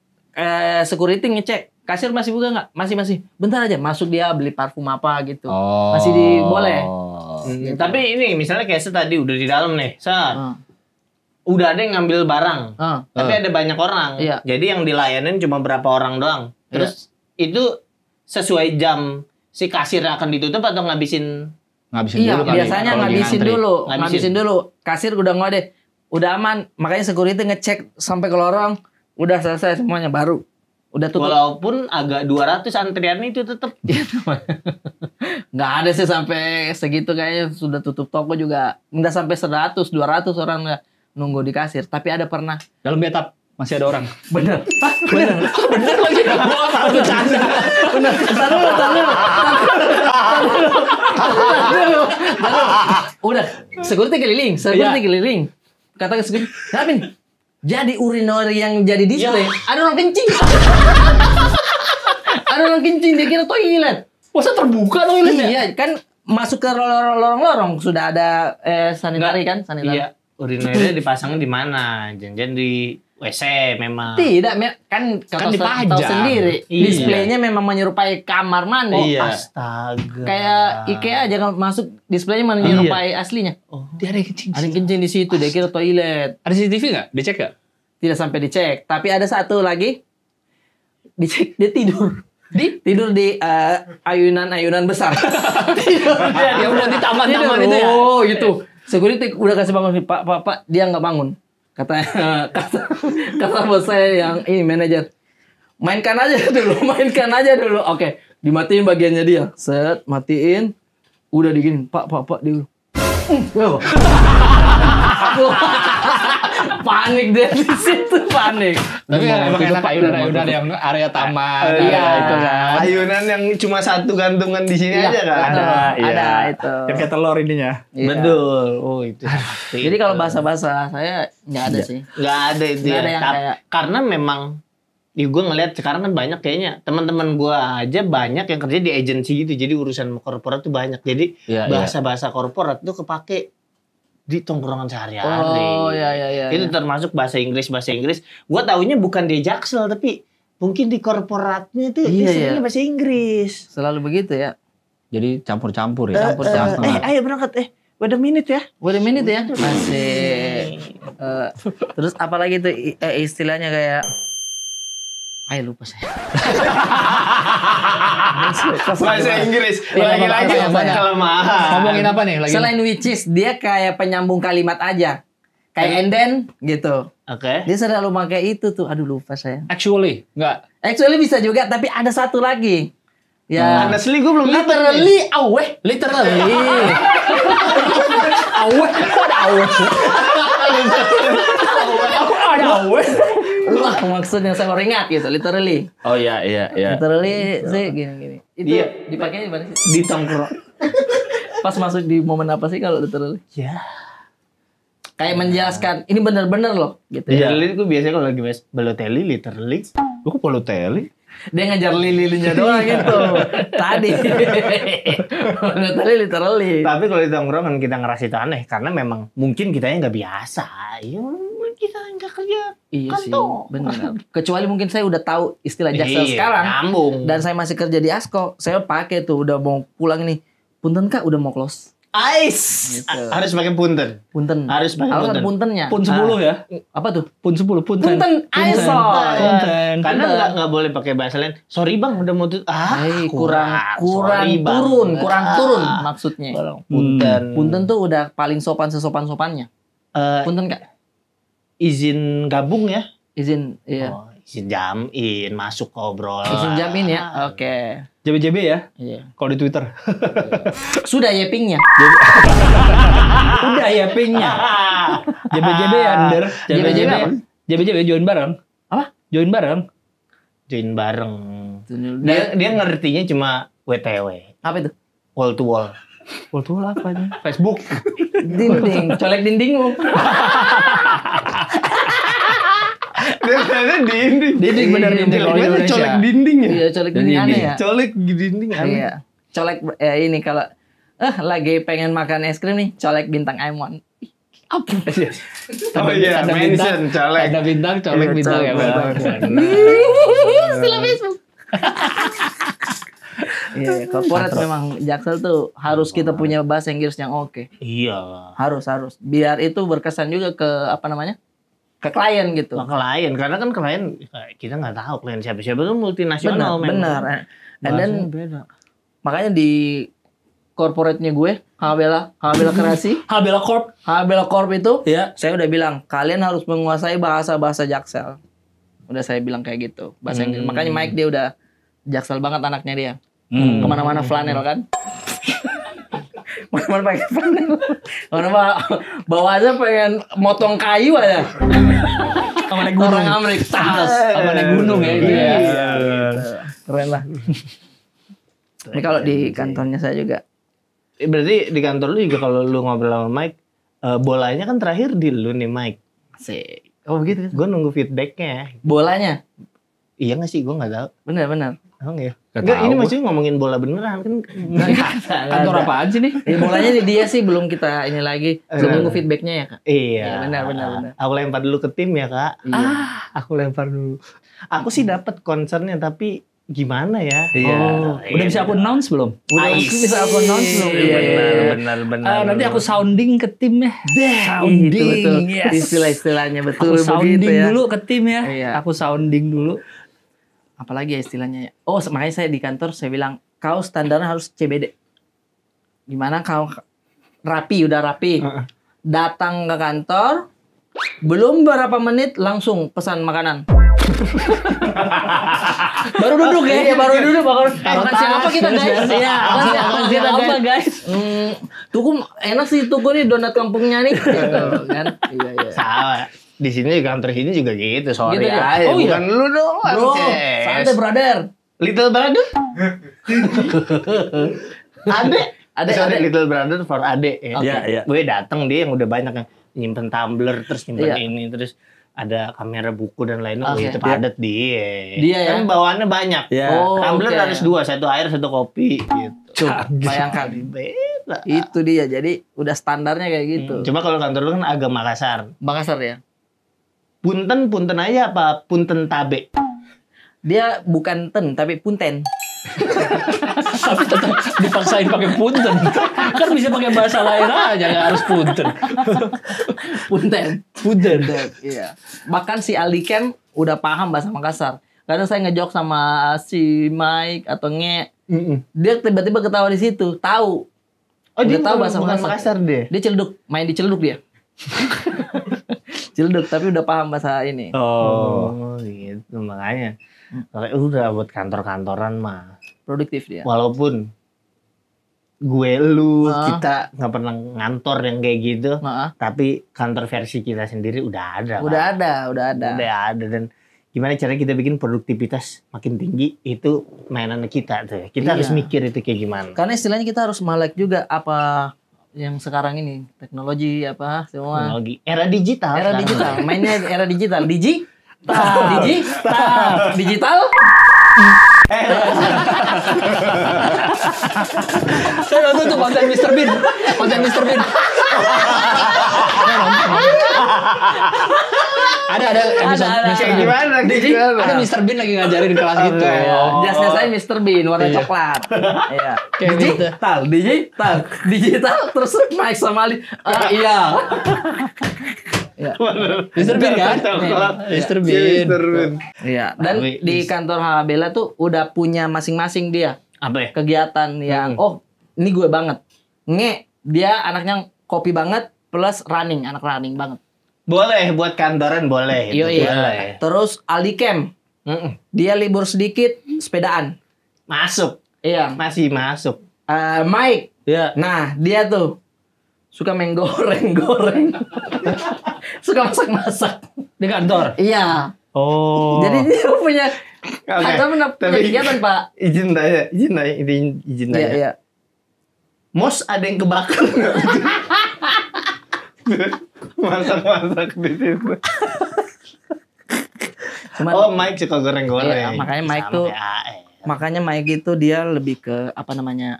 Security ngecek kasir masih buka nggak? Masih. Bentar aja masuk dia beli parfum apa gitu. Oh. Masih boleh. Tapi ini misalnya kayak tadi udah di dalam nih, udah ada yang ngambil barang, tapi ada banyak orang. Iya. Jadi yang dilayanin cuma berapa orang doang. Terus itu sesuai jam si kasir akan ditutup atau ngabisin? Iya, dulu kali. biasanya Kalau lagi ngabisin ngantri. dulu. Ngabisin dulu. Kasir udah nggak deh. Udah aman. Makanya security ngecek sampai ke lorong. Udah selesai semuanya baru. Udah tutup. Walaupun agak 200 antrian itu tetap. Nggak ada sih sampai segitu kayaknya sudah tutup toko juga. Nggak sampai 100, 200 orang nggak nunggu di kasir. Tapi ada pernah. Dalam betap masih ada orang. Bener. Bener lagi. Gua apa bercanda. Bener. Tar dulu. Udah. Security keliling. Kata ke security, kenapa nih? Jadi urinary yang jadi display. Ada orang kencing. Dia kira toilet. Masa terbuka toiletnya? Iya, kan masuk ke lorong-lorong sudah ada sanitari kan, sanitari. Iya, urinary dipasangnya di mana? Jangan di WC memang. Tidak, kan tahu dipajang. sendiri. Iya. Displaynya memang menyerupai kamar mandi. Iya. Astaga. Kayak IKEA aja kalau masuk displaynya menyerupai aslinya. Dia ada yang kencing. Ada yang kencing di situ, dia kira toilet. Ada CCTV nggak? Dicek nggak? Tidak sampai dicek, tapi ada satu lagi dicek dia tidur. Tidur di ayunan besar. Tidur dia. Ya udah di taman-taman itu ya. Oh, gitu. Security udah kasih bangun Pak, dia nggak bangun. Kata bos saya yang ini manajer. Mainkan aja dulu. Oke, dimatiin bagiannya dia. Set, matiin. Udah diginin. Pak dia. Panik dia di situ, panik. Tapi emang enak ayunan yang area taman. Iya, itu kan. Ayunan yang cuma satu gantungan di sini Iya, aja kan? ada itu. Yang kayak telur ininya. Iya. Betul. Oh itu. Jadi kalau bahasa-bahasa saya nggak ada sih. Nggak ada itu Nggak ya. ada yang kayak- Karena memang gue ngelihat sekarang kan banyak kayaknya teman-teman gue aja banyak yang kerja di agensi gitu. Jadi urusan korporat tuh banyak. Jadi Iya, bahasa-bahasa korporat tuh kepake di tongkrongan sehari-hari. Oh, iya. Itu termasuk bahasa Inggris. Gue taunya bukan di Jaksel tapi mungkin di korporatnya tuh Iya, istilahnya bahasa Inggris. Selalu begitu ya. Jadi campur-campur ya. Ayo berangkat. Wait a minute ya. Wait a minute ya. Masih. Terus apalagi tuh istilahnya kayak lupa saya. Bahasa Inggris. Lagi-lagi Iya, banyak. kelemahan. Ngomongin apa nih lagi? Selain which is, dia kayak penyambung kalimat aja. Kayak and then gitu. Oke. Dia selalu pakai itu tuh. Aduh lupa saya. Actually, enggak. Actually bisa juga, tapi ada satu lagi. Ya. Honestly gue belum dapet nih. Literally aweh. Aku ada awet. Wah, maksudnya saya baru ingat gitu, literally. Oh iya. Literally sih gini. Itu Iya. dipakainya di mana sih? Di tongkrong. Pas masuk di momen apa sih kalau literally? Ya. Kayak menjelaskan ini benar-benar loh gitu ya. Literally gue biasanya kalau lagi Balotelli literally. Gue kok Balotelli? Dia ngejar lilinya doang gitu. Tadi. literally. Tapi kalau di tongkrongan kita ngerasa itu aneh karena memang mungkin kitanya nggak biasa. Ya kita nggak kerja. Iya sih, kantor. benar. Kecuali mungkin saya udah tahu istilah Jaksel Iya, sekarang. nyambung. Dan saya masih kerja di Asko. Saya pakai tuh udah mau pulang ini. Punten Kak, udah mau close. Ais. Gitu. Harus pakai punten. Punten. Harus pakai Harus ada punten. puntennya. Pun 10 ya. Apa tuh? Pun 10. Punten. Punten. Ais. Punten. Karena nggak boleh pakai bahasa lain. Sorry bang, udah mau Kurang sorry, Bang. kurang turun maksudnya. Punten. Punten tuh udah paling sopan sesopan-sopannya. Eh, Punten Kak. izin gabung ya. Izin, iya. Oh, izin jamin masuk ke obrolan. Izin jamin ya. Oke. JB ya. Iya. Kalau di Twitter. Sudah ya pingnya. Udah ya pingnya. JB ya under. JB apa? JB join bareng. Apa? Join bareng. Join bareng. Dia ngertinya cuma WTW. Apa itu? Wall to wall. Wall to wall apa ini? Facebook. Dinding, colek dindingmu. Dia dinding. Dinding bener dinding kalau di Indonesia. Colek dinding ya. Iya, colek dinding aneh ya. Colek dinding aneh. Iya. Colek ini kalau lagi pengen makan es krim nih, colek bintang Aimon. Apa? Oh iya, mention colek. Ada bintang, colek Iya, bintang ya. colek. Istilah Facebook. Iya, corporate memang Jaksel tuh harus kita punya bahasa Inggris yang oke. Iya. Harus. Biar itu berkesan juga ke apa namanya? Ke klien gitu. Nah, klien, karena kan klien kita nggak tahu klien siapa tuh multinasional. Benar. And then beda. makanya di corporate-nya gue, Habela Kreasi, Habela Corp. Habela Corp itu, Iya. saya udah bilang kalian harus menguasai bahasa Jaksel. Udah saya bilang kayak gitu, bahasa Inggris. Makanya Mike dia udah Jaksel banget anaknya dia. Kemana-mana flanel kan. Mana pakai flanel. Mana bawa aja pengen motong kayu aja. Sama naik gunung. Orang Amerika. Sama naik gunung ya itu ya. Keren lah. Ini kalau di kantornya saya juga. Berarti di kantor lu juga kalau lu ngobrol sama Mike, bolanya kan terakhir di lu nih Mike. Asik. Oh begitu. Gue nunggu feedbacknya. Bolanya. Iya nggak sih? Gue nggak tahu. Benar. Emang ya? Nggak Enggak, tahu ini gua. maksudnya ngomongin bola beneran kan? Kantor apaan sih nih? Bolanya di dia sih belum kita ini lagi. Belum nunggu feedbacknya ya Kak. Iya. Iya, benar. Aku lempar dulu ke tim ya kak. Iya. Aku lempar dulu. Aku sih dapat concernnya tapi gimana ya? Iya. Udah bisa aku announce belum? Udah bisa aku announce belum? Iya, benar. Nanti aku sounding ke tim ya. Itu betul. Yes. Istilah-istilahnya betul Aku sounding begitu ya. dulu ke tim ya. Iya. Aku sounding dulu. Apalagi ya istilahnya ya. Oh, makanya saya di kantor saya bilang kau standarnya harus CBD. Gimana kau udah rapi. Datang ke kantor, belum berapa menit langsung pesan makanan. Baru duduk ya? Iya, baru duduk. Makan siang apa kita guys? Iya, makan siang apa guys? Tuku enak sih tuku nih donat kampungnya nih. Gitu kan? Iya. Salah. Di sini di kantor sini juga gitu. Sorry Gitu ya? aja. Oh, iya? Bukan lu doang. Bro, Ces. santai brother. Little brother? Ade. Sorry, Ade. little brother for Ade. Ya. Iya, iya. Gue datang dia yang udah banyak yang nyimpen tumbler terus nyimpen Iya. ini terus ada kamera buku dan lainnya. Oke. Itu padat dia. Dia ya? Kan bawaannya banyak. Iya. Oh, Tumbler oke. harus 2, 1 air, 1 kopi gitu. Bayangkan. Beda. Itu dia. Jadi udah standarnya kayak gitu. Cuma kalau kantor lu kan agak Makassar. Makassar ya. Punten aja apa punten tabe? Dia bukan ten tapi punten. Tapi tetap dipaksain pakai punten. Kan bisa pakai bahasa lain aja, nggak harus punten. Punten. Iya. Bahkan si Aldi Ken udah paham bahasa Makassar. Kadang saya ngejok sama si Mike atau dia tiba-tiba ketawa di situ, tahu. Oh, dia Udah tahu bukan- bahasa bukan Makassar. dia. Dia celduk, main di celduk dia. Celduk tapi udah paham bahasa ini. Oh, gitu makanya. Kalau udah buat kantor-kantoran mah. Produktif dia. Walaupun gue lu Ah. kita nggak pernah ngantor yang kayak gitu, Maaf. tapi kantor versi kita sendiri udah ada. Udah Pak. ada. Udah ada dan gimana caranya kita bikin produktivitas makin tinggi itu mainan kita tuh. Kita Iya. harus mikir itu kayak gimana. Karena istilahnya kita harus melek juga apa yang sekarang ini teknologi apa semua. Teknologi era digital. Era sekarang. digital, mainnya era digital. Digital. Saya nonton tuh konten Mr. Bean. Ada episode Ada. Mr. Kayak Bean. gimana? Kayak gimana? Ada Mr. Bean lagi ngajarin kelas gitu. Jasnya saya Mr. Bean warna coklat. Iya. Kayak gitu. Digital terus naik sama Ali. Iya. Iya. Mr. Bean kan? Coklat. Mr. Si Bean. Mr. Bean. Iya. Dan di kantor Habela tuh udah punya masing-masing dia Apa ya? kegiatan yang ini gue banget. Dia anaknya kopi banget plus running, anak running banget. Boleh buat kantoran boleh. Iya, Itu iya. boleh. Terus Ali Camp. Dia libur sedikit sepedaan. Masuk. Iya. Masih masuk. Mike. Iya. Nah, dia tuh suka main goreng-goreng. Suka masak-masak. Di kantor. Iya. Oh. Jadi dia punya Oke. ada punya Tapi- kegiatan, Pak. Izin tanya. Izin Iya, tanya. iya. Mos ada yang kebakar nggak? Masak-masak di situ. Cuman Oh, Mike suka goreng-goreng. Iya, makanya Mike Sama tuh- kayak AE. makanya Mike itu dia lebih ke apa namanya?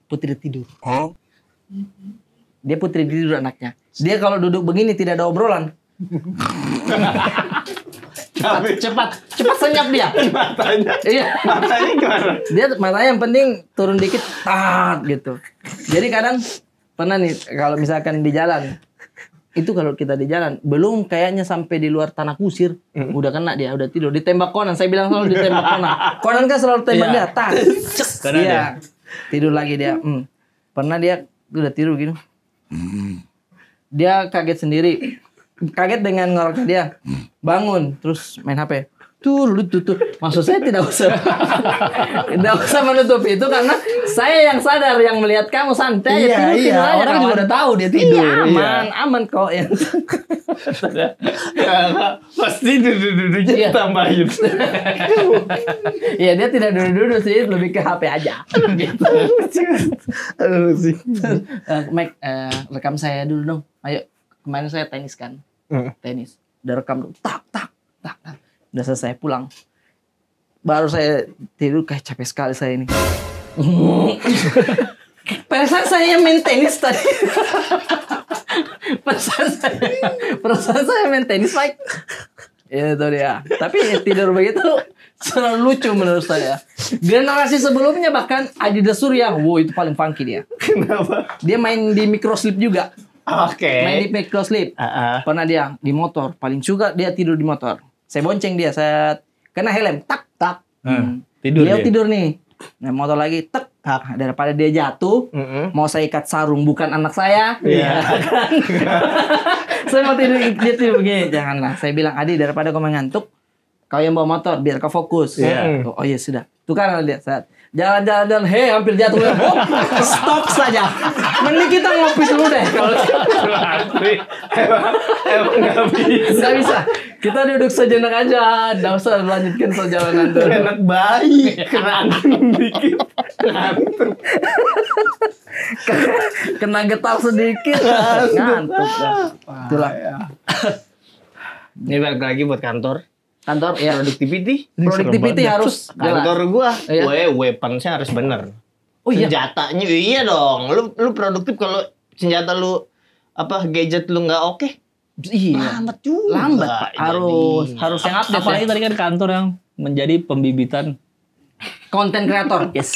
Putri tidur. Dia putri tidur anaknya. Dia kalau duduk begini tidak ada obrolan. Tapi Cepat senyap dia. matanya, Iya. matanya gimana? Dia matanya yang penting turun dikit, gitu. Jadi kadang pernah nih kalau misalkan di jalan, itu kalau kita di jalan belum kayaknya sampai di luar tanah kusir, udah kena dia, udah tidur. Ditembak Conan, saya bilang selalu ditembak Conan. Conan kan selalu tembak Iya. dia, tas, Karena dia tidur lagi dia. Pernah dia udah tidur gitu, dia kaget sendiri, kaget dengan ngoroknya dia, bangun terus main HP. Tuh. Maksud saya tidak usah menutup itu karena saya yang sadar yang melihat kamu santai aja, tidur aja, Orang juga kawan. udah tahu dia tidur. Iya, aman kok ya. Pasti duduk-duduknya Iya. tambahin. Iya, dia tidak duduk-duduk sih, lebih ke HP aja. Gitu. Aduh sih. Mike, rekam saya dulu dong. Ayo, kemarin saya tenis kan. Tenis. Udah rekam dulu. Tak. Udah selesai pulang. Baru saya tidur kayak capek sekali saya ini. Perasaan saya main tenis tadi. Perasaan saya main tenis, Mike. Itu dia. Tapi tidur begitu selalu lucu menurut saya. Generasi sebelumnya bahkan Adidas Surya, wow itu paling funky dia. Kenapa? Dia main di microslip juga. Oke. Main di microslip. Ah. Pernah dia di motor, paling suka dia tidur di motor. Saya bonceng dia, saya kena helm, tak. Tidur Dia dia. tidur nih. Nah, motor lagi, tak. Daripada dia jatuh, mau saya ikat sarung bukan anak saya. Iya. Kan? Saya mau tidur, dia tidur begini. Janganlah. Saya bilang, Adi daripada kau mengantuk, kau yang bawa motor biar kau fokus. Iya. Oh iya sudah. Tukar dia saat jalan-jalan, hampir jatuh. Oh, stop saja. Mending kita ngopi dulu deh. Kalau Emang nggak bisa. nggak bisa, kita duduk sejenak aja. Nggak usah lanjutkan perjalanan dulu. Enak bayi. Kena angin dikit. Ngantuk. Kena getar sedikit, ngantuk. Itulah Ini balik lagi buat kantor. kantor ya. Productivity. Productivity harus Kantor jelas. gua, Iya. weaponsnya harus bener. Oh iya. Senjatanya iya dong. Lu produktif kalau senjata lu gadget lu nggak oke. Iya. Lambat juga. Lambat, Pak. Harus yang update. Apalagi Ya. tadi kan kantor yang menjadi pembibitan Konten kreator. Yes.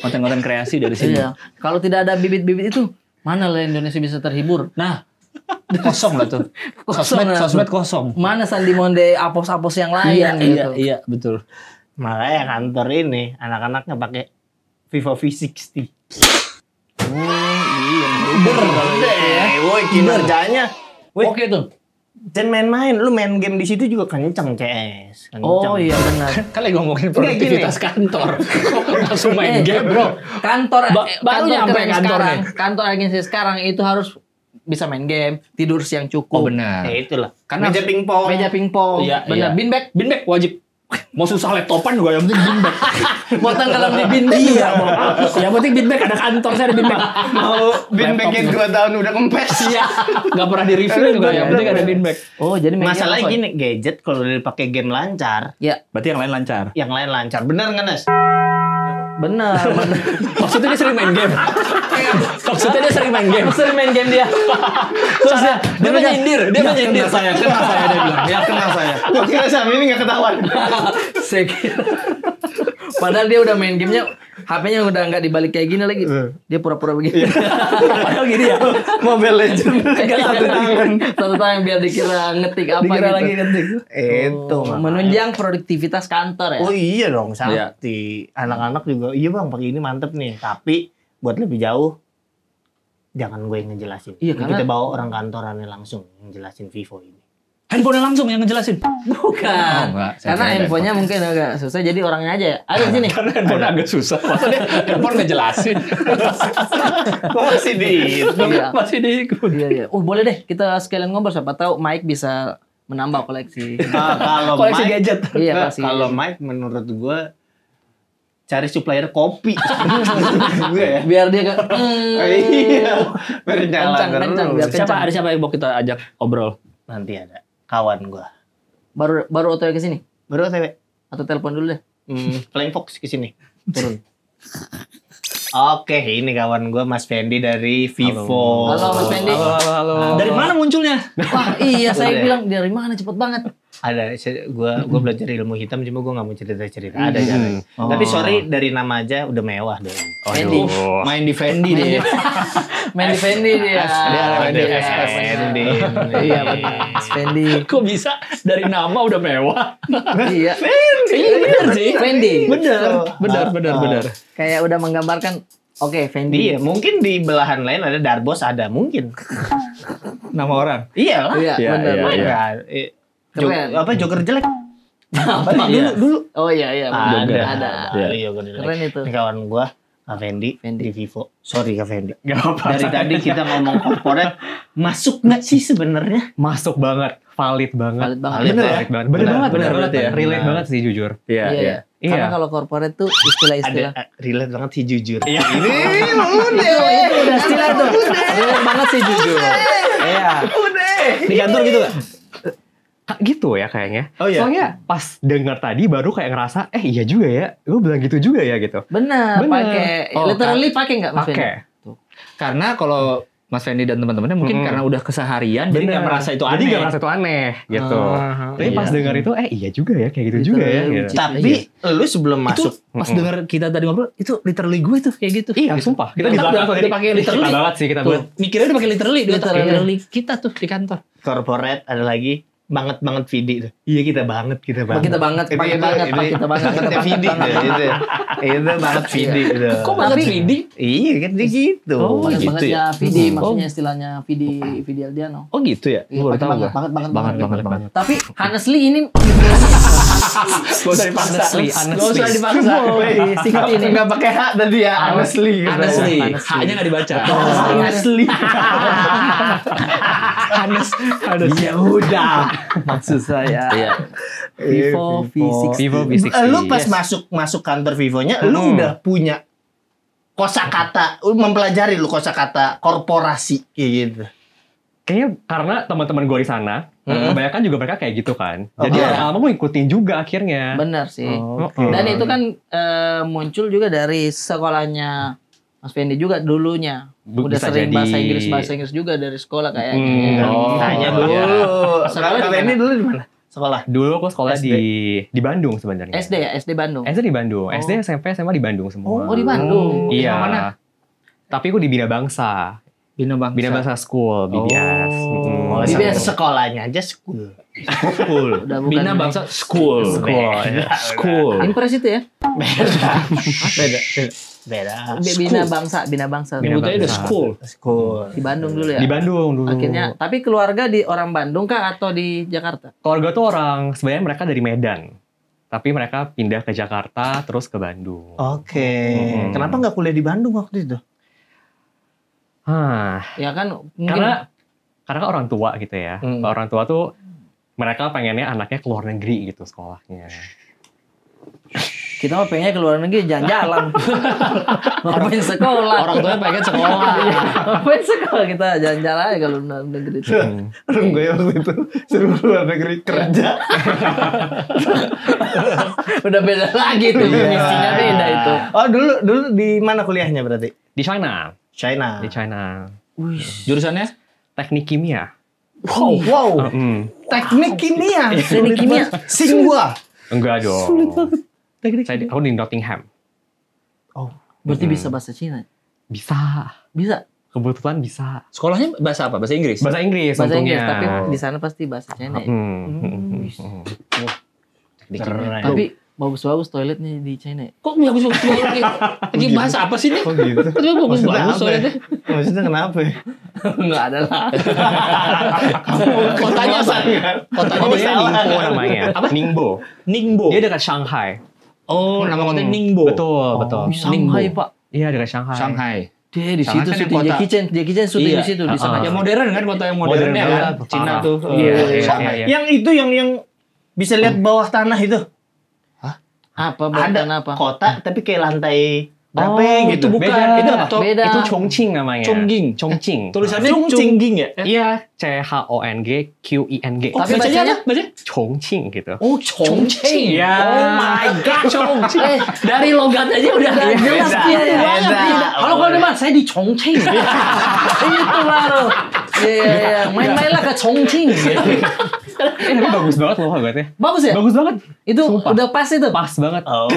konten-konten kreasi dari sini. Iya. Kalau tidak ada bibit-bibit itu, mana lah Indonesia bisa terhibur? Nah, kosong lah tuh. Kosong lah Sosmed tuh. kosong. Mana Sandi Monde apos-apos yang lain gitu. Iya, betul. Makanya kantor ini anak-anaknya pakai Vivo V60. Iya, bener kalau itu ya. Woi kinerjanya. Woi, Oke tuh. jangan main-main. Lu main game di situ juga kenceng CS. Kenceng. Oh iya benar. Kan lagi ngomongin Nggak, produktivitas kantor. Kok langsung main game, bro. Kantor Baru nyampe keren kantor sekarang, nih. kantor agensi sekarang itu harus bisa main game, tidur siang cukup. Oh benar. Ya itulah. Karena Meja pingpong. Meja pingpong. Iya, Benar. iya. Beanbag. Beanbag wajib. Mau susah laptopan juga yang penting beanbag. Mau tenggelam di beanbag juga. Yang penting beanbag ada kantor saya ada beanbag. Mau beanbagnya 2 tahun udah kempes. Iya. Enggak pernah di review juga yang penting ada beanbag. Oh, jadi meja Masalahnya apa? gini, gadget kalau dipakai game lancar, Ya. Berarti yang lain lancar. yang lain lancar. Bener nggak, Nes? Bener. Maksudnya dia sering main game. Maksudnya dia sering main game. Sering main game dia. Terus Dia menyindir, dia menyindir. kena saya dia bilang. Dia kena saya. Gue kira sama ini gak ketahuan. Saya kira. Padahal dia udah main gamenya, HP-nya udah nggak dibalik kayak gini lagi. Dia pura-pura begini. Padahal gini ya. Mobile Legends. Pegang satu tangan. Satu tangan biar dikira ngetik apa Dikira gitu. lagi ngetik. Itu Menunjang produktivitas kantor ya. Oh iya dong, sakti. Anak-anak juga, iya bang pakai ini mantep nih. Tapi buat lebih jauh, jangan gue yang ngejelasin. Iya, karena- Kita bawa orang kantorannya langsung ngejelasin Vivo ini. Handphone langsung yang ngejelasin. Bukan. Oh, enggak. Saya Karena kira handphonenya mungkin agak susah, jadi orangnya aja ya. Ada di sini. Karena handphone agak susah. Maksudnya handphone ngejelasin. Kok masih di itu? Iya. Masih diikut. Iya, iya. Boleh deh kita sekalian ngobrol, siapa tahu Mike bisa menambah koleksi. Kalau Koleksi Mike, gadget. Iya, koleksi. kalau Mike menurut gue cari supplier kopi. Gue ya. Biar dia Iya. Berjalan kencang, terus. biar Siapa kencang. ada siapa yang mau kita ajak obrol? Nanti ada kawan gue. Baru OTW ke sini Baru OTW. atau telepon dulu deh. Flying Fox ke sini. Turun. Oke, ini kawan gue Mas Fendi dari Vivo. Halo Mas Fendi. Halo. Dari mana munculnya? Wah, iya saya Udah. bilang dari mana cepet banget. Ada, gue belajar ilmu hitam cuma gue nggak mau cerita. Ada jalan. Tapi sorry dari nama aja udah mewah deh. Fendi. Main di Fendi Main di- dia. Main di Fendi dia. Dia main di Iya, Fendi. Iya, benar. Mas Fendi. Kok bisa dari nama udah mewah? Iya. Iya benar sih. Fendi. Benar. Kayak udah menggambarkan oke, Fendi. Iya, mungkin di belahan lain ada Darbos ada mungkin. Nama orang. Iya lah. Iya, Iya, benar. iya, iya. Enggak, Keren. apa Joker jelek? Apa? Dulu. Oh iya iya. benar. Ada. Iya, Joker jelek. Keren itu. Ini kawan gua Kak Fendi Fendi. di Vivo. Sorry Kak Fendi. Gak apa. Dari tadi kita ngomong corporate, masuk nggak sih sebenarnya? Masuk banget, valid banget. Valid banget. Valid Bener ya? ya? Bener banget, bener banget ya. Relate banget sih jujur. Iya, Iya, iya. Iya. Karena kalau corporate tuh istilah-istilah. Ada relate banget sih jujur. Iya. Itu udah istilah tuh. Relate banget sih jujur. Iya. Di kantor gitu gak? Gitu ya kayaknya. Oh, iya? Soalnya pas denger tadi baru kayak ngerasa, iya juga ya. Gue bilang gitu juga ya gitu. Benar, Bener. pakai Oh, literally pakai enggak Mas Fendi? Pakai. Karena kalau Mas Fendi dan teman-temannya mungkin karena udah keseharian jadi nggak merasa itu Jadi aneh. gak merasa itu aneh gitu. Tapi pas iya. denger itu, iya juga ya kayak gitu juga ya. Literally, Gitu. which is- Tapi lu sebelum Itu masuk pas dengar kita tadi ngobrol itu literally gue tuh kayak gitu. Iya, sumpah. Kita di Kita belakang udah tadi. pakai Kita literally. banget sih, kita Tuh, banget. mikirnya udah pakai literally, Literally. literally kita tuh di kantor. corporate ada lagi banget Vidi tuh. Iya kita banget. Kita banget, pakai banget, kita banget. Bangetnya Vidi tuh, itu. Itu banget Vidi tuh. Kok banget Tapi- Vidi? Iya kan dia gitu. Banget gitu bangetnya Vidi, maksudnya istilahnya Vidi Aldiano. Oh gitu ya? Iya, Gue baru pakai tahu banget, gue. banget. Banget. Tapi honestly ini Gak usah dipaksa. Honestly. Gak usah dipaksa. Woi, singkat ini. Enggak pakai hak tadi ya, honestly. gitu. Honestly. Honestly. H-nya gak dibaca. Honestly. Ya udah. Maksud saya. Iya. Vivo V60. Vivo V60. Lu pas masuk kantor Vivonya, lu udah punya kosakata, lu mempelajari lu kosakata korporasi kayak gitu. Kayaknya karena teman-teman gue di sana, kebanyakan juga mereka kayak gitu kan. Jadi Oke. lama-lama gue ngikutin juga akhirnya. Benar sih. Oke. Dan itu kan muncul juga dari sekolahnya Mas Fendi juga dulunya. Udah Bisa sering jadi. bahasa Inggris juga dari sekolah kayaknya. Oh, Tanya iya. dulu. Sekolah di Kalau mana? ini dulu di mana? Sekolah. Dulu aku sekolah SD. di Bandung sebenarnya. SD ya, SD Bandung. SD di Bandung. SD, SMP, SMA di Bandung semua. Oh, di Bandung. Iya. Yang mana? Tapi aku di Bina Bangsa. Bina Bangsa. Bina Bangsa School, BBS. Oh, Di sampai BBS. sekolahnya aja school. School. Udah bukan Bina ini. Bangsa School. School. Impres itu ya. Beda. Bina Bangsa. Nyebutnya udah Bangsa. school. School. Di Bandung dulu ya. Di Bandung dulu. Akhirnya, tapi keluarga di orang Bandung kah atau di Jakarta? Keluarga tuh orang, sebenarnya mereka dari Medan. Tapi mereka pindah ke Jakarta, terus ke Bandung. Oke. Hmm. Kenapa nggak kuliah di Bandung waktu itu? Hah, Ya kan mungkin karena kan orang tua gitu ya. Hmm. Orang tua tuh mereka pengennya anaknya keluar negeri gitu sekolahnya. Kita mah pengennya ke luar negeri jalan-jalan. Ngapain sekolah? Orang tuanya pengen sekolah. Ngapain sekolah kita jalan-jalan aja kalau luar negeri itu. Orang gue waktu itu suruh keluar negeri kerja. Udah beda lagi tuh misinya beda itu. Oh dulu di mana kuliahnya berarti? Di China. China. Di China. Jurusannya? Teknik kimia. Wow. Teknik kimia. Teknik kimia. Singwa. Enggak dong. Sulit banget. Aku di Nottingham. Berarti bisa bahasa Cina. Bisa. Bisa Kebetulan bisa. Sekolahnya bahasa apa? Bahasa Inggris? Bahasa Inggris bahasa Inggris, untungnya. tapi di sana pasti bahasa Cina. Ya? Keren. Tapi bagus-bagus toiletnya di China. Kok bagus-bagus lagi? Lagi bahasa apa sih nih? Oh gitu. Tapi bagus-bagus soalnya. Maksudnya kenapa ya? Enggak ada lah. Kotanya apa? Kotanya di Kotanya Ningbo namanya. Apa? Ningbo. Ningbo. Dia dekat Shanghai. Oh, nama kotanya Ningbo. Betul, betul. Shanghai, Pak. Iya, dekat Shanghai. Shanghai. Dia di Shanghai situ kan syuting yang Jackie Chan. Jackie Chan syuting di situ di sana. Yang modern kan, kota yang modern ya kan? banget, Cina parah. tuh. Iya, Shanghai. iya. Yang itu yang bisa lihat bawah tanah itu. Apa Ada bukan apa? kota tapi kayak lantai berapa Oh, gitu. itu bukan. Beda. Itu apa? Beda. Itu Chongqing namanya. Chongqing. Chongqing. Tulisannya Chongqing. Chongqing ya? Iya, CHONGQING. Oh, Tapi bacanya bacanya- baca Chongqing gitu. Oh, Chongqing. Iya. Oh my god, Chongqing. Dari logat aja udah Beda, jelas dia ya. beda. Kalau kalau depan saya di Chongqing. Itu baru. Iya, main-mainlah ke Chongqing. Tapi bagus banget loh logatnya. Bagus ya? Bagus banget. Itu Sumpah. udah pas itu. Pas banget. Oh,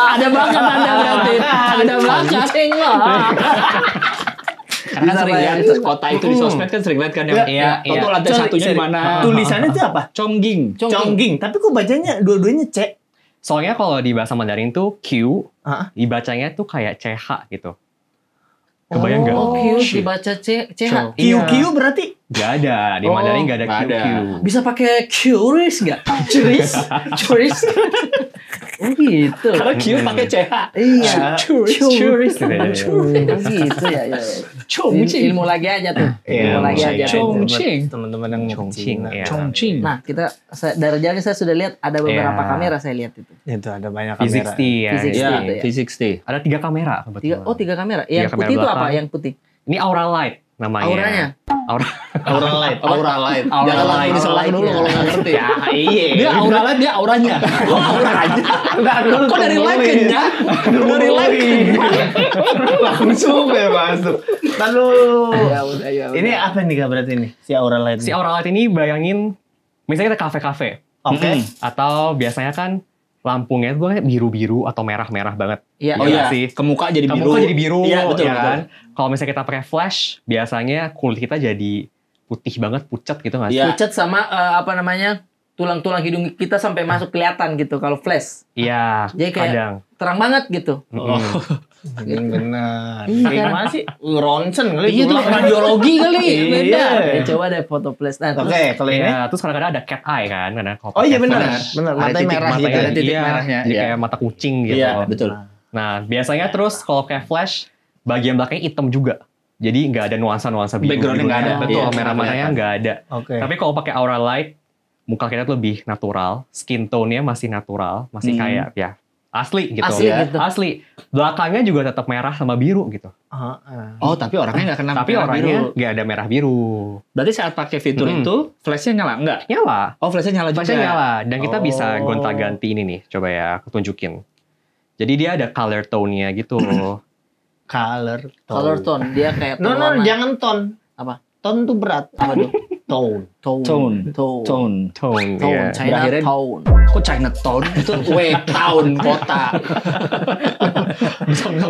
Ada bakat Anda berarti. Ada bakat. Chongqing lah. Karena Bisa sering lihat bayangin. kota itu di sosmed kan sering lihat kan yang Iya, Toto iya. lantai satunya di mana? Tulisannya itu apa? Chongqing. Chongqing. Tapi kok bacanya dua-duanya C? Soalnya kalau di bahasa Mandarin tuh Q, Hah? dibacanya tuh kayak CH gitu. Kebayang nggak? Oh, Q dibaca CH. Iya. QQ berarti? Gak ada. Di Mandarin gak ada nggak ada. QQ. Bisa pakai curious nggak? Curious? Curious? Oh gitu. Karena Q pakai CH. Iya. Curious. Gitu, ya, ya. Oh gitu ya. Ya. Chongqing. Ilmu lagi aja tuh. Iya, Ilmu lagi aja. Chongqing. Teman-teman yang mau ke Chongqing, Cina. iya. Chongqing. Nah, dari jauh saya sudah lihat ada beberapa Iya. kamera saya lihat itu. Itu ada banyak kamera. V60 ya. V60. Iya, Gitu ya. V60. Ada 3 kamera kebetulan. Tiga kamera. Tiga Yang kamera putih itu apa? belakang. Yang putih. Ini Aura Light namanya. Auranya. Aura. Aura light. Aura light. Aura Jangan light. langsung diselang Aura dulu light. kalau nggak ngerti. Ya, iya. Dia aura light, dia auranya. Oh, auranya. Kok dari light ke nya? Dari light ke nya? Langsung ya masuk. Lalu Ya udah ya. ini apa nih Kak berarti nih? Si Aura light. Si Aura Light ini bayangin, misalnya kita kafe-kafe. Oke. Atau biasanya kan lampunya itu kayak biru-biru atau merah-merah banget. Iya. Oh Iya iya, sih. ke muka jadi biru. Kamu kan jadi biru, Iya, betul, ya betul. kan? Kalau misalnya kita pakai flash, biasanya kulit kita jadi putih banget, pucat gitu nggak sih? Iya. Pucat sama apa namanya? Tulang-tulang hidung kita sampai masuk kelihatan gitu kalau flash. Iya, Jadi kayak kadang. terang banget gitu. Oh. Ini benar. Iya. Gimana sih? Ronsen kali. Iya tuh tulang. radiologi kali. Iya. Ya, coba deh foto flash. Nah, terus Oke, kalau ini. Iya, terus kadang-kadang ada cat eye kan, kadang kalau Oh iya pakai benar. flash, Benar, Ada matanya titik merah mata gitu. ya. Ada titik iya, merahnya, jadi iya. kayak mata kucing gitu. Iya, betul. Nah, biasanya terus kalau kayak flash, bagian belakangnya hitam juga. Jadi nggak ada nuansa-nuansa biru. Backgroundnya nggak ada. Betul, Iya, merah-merahnya kelihatan. nggak ada. Oke. Tapi kalau pakai Aura Light, muka kita tuh lebih natural, skin tone-nya masih natural, masih kayak ya asli gitu. Asli Ya. gitu. Asli. Belakangnya juga tetap merah sama biru gitu. Oh, tapi orangnya nggak kena Tapi merah orangnya biru. nggak ada merah biru. Berarti saat pakai fitur itu, flashnya nyala? Enggak. Nyala. Oh, flashnya nyala juga. Flashnya nyala. Dan kita Oh. bisa gonta-ganti ini nih. Coba ya aku tunjukin. Jadi dia ada color tone-nya gitu. color tone dia kayak No, pewarna. jangan tone. Apa? Tone tuh berat. Apa tuh? Tone. Tone. Tone. Tone. Tone. Tone. Tone. ya. China Berakhirnya- Tone. Kok Chinatown? Itu town kota.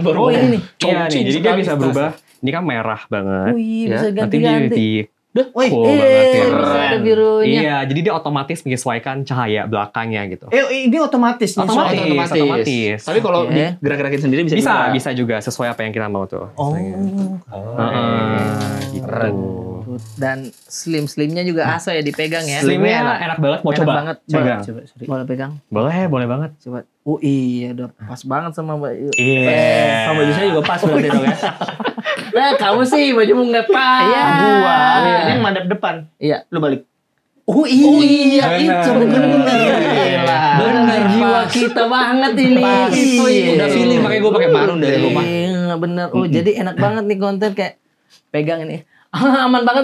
Oh ini nih. Iya nih, jadi dia sekali bisa frasa. berubah. Ini kan merah banget. Wih, Ya, bisa Nanti dia ganti-ganti. di Wih, cool banget ya. bisa ada birunya. Iya, jadi dia otomatis menyesuaikan cahaya belakangnya gitu. ini otomatis nih. Otomatis. soalnya. Otomatis. Tapi kalau Oke. digerak-gerakin sendiri bisa Bisa, juga. bisa juga sesuai apa yang kita mau tuh. Oh. Heeh, gitu. Keren. Dan slim-slimnya juga aso ya dipegang ya. Slimnya enak banget, mau Enak coba. banget. Coba. Coba, sorry. Boleh pegang? Boleh banget. Coba. Oh iya, udah pas banget sama Mbak. Iya. Sama baju saya juga pas berarti dong ya. Nah, kamu sih bajumu nggak pas. Gua. Iya. Ini yang madep depan. Iya. Lu balik. Oh iya, itu bener. Bener, Jiwa pas. kita banget ini. Pas. Itu Udah feeling makanya gue pakai marun dari rumah. Iya, bener. Oh, jadi enak banget nih konten kayak pegang ini. Aman banget.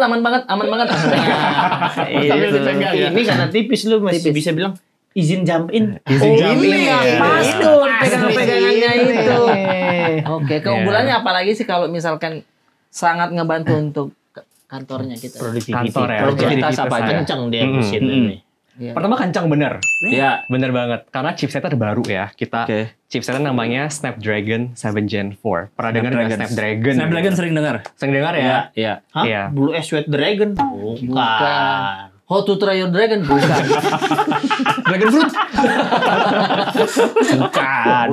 Sambil dipegang. Ini karena tipis lu masih bisa bilang izin jump in. Ini yang pas tuh pegangannya Ini. itu. Oke, keunggulannya apalagi sih kalau misalkan sangat ngebantu untuk kantornya kita. Kantor ya. Produktivitas apa aja. Kencang dia mesin ini. Iya. Pertama kencang bener. Iya. Bener banget. Karena chipsetnya terbaru ya. Kita Oke. chipsetnya namanya Snapdragon 7 Gen 4. Pernah dengar nggak Snapdragon? Snapdragon sering dengar. Sering dengar ya? Iya. Hah? Iya. Blue Sweat Dragon? Bukan. How to try your dragon? Bukan. Dragon fruit. Bukan.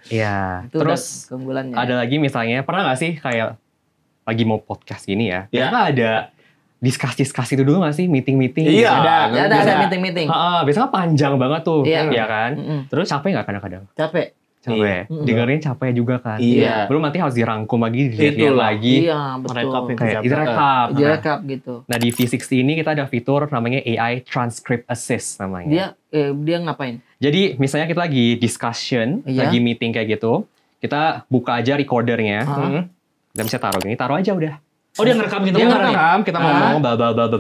Iya. Itu Terus udah keunggulannya. ada lagi misalnya, pernah nggak sih kayak lagi mau podcast gini ya? Iya. Biasanya ada diskusi itu dulu nggak sih? Meeting-meeting. Iya, gitu. ada meeting. Biasanya panjang banget tuh. Iya. Iya kan? Terus Capek nggak kadang-kadang? capek. Capek. Dengerin capek juga kan? Iya. Belum nanti harus dirangkum lagi, dilihat Itulah. lagi. Iya, betul. Kayak direkap. Direkap gitu. Nah di V60 ini kita ada fitur namanya AI Transcript Assist namanya. Dia ngapain? Jadi misalnya kita lagi discussion, Iya. lagi meeting kayak gitu, kita buka aja recordernya, kita bisa taruh gini, taruh aja udah. Oh dia ngerekam gitu. Dia beneran nih? ngerekam, kita ngomong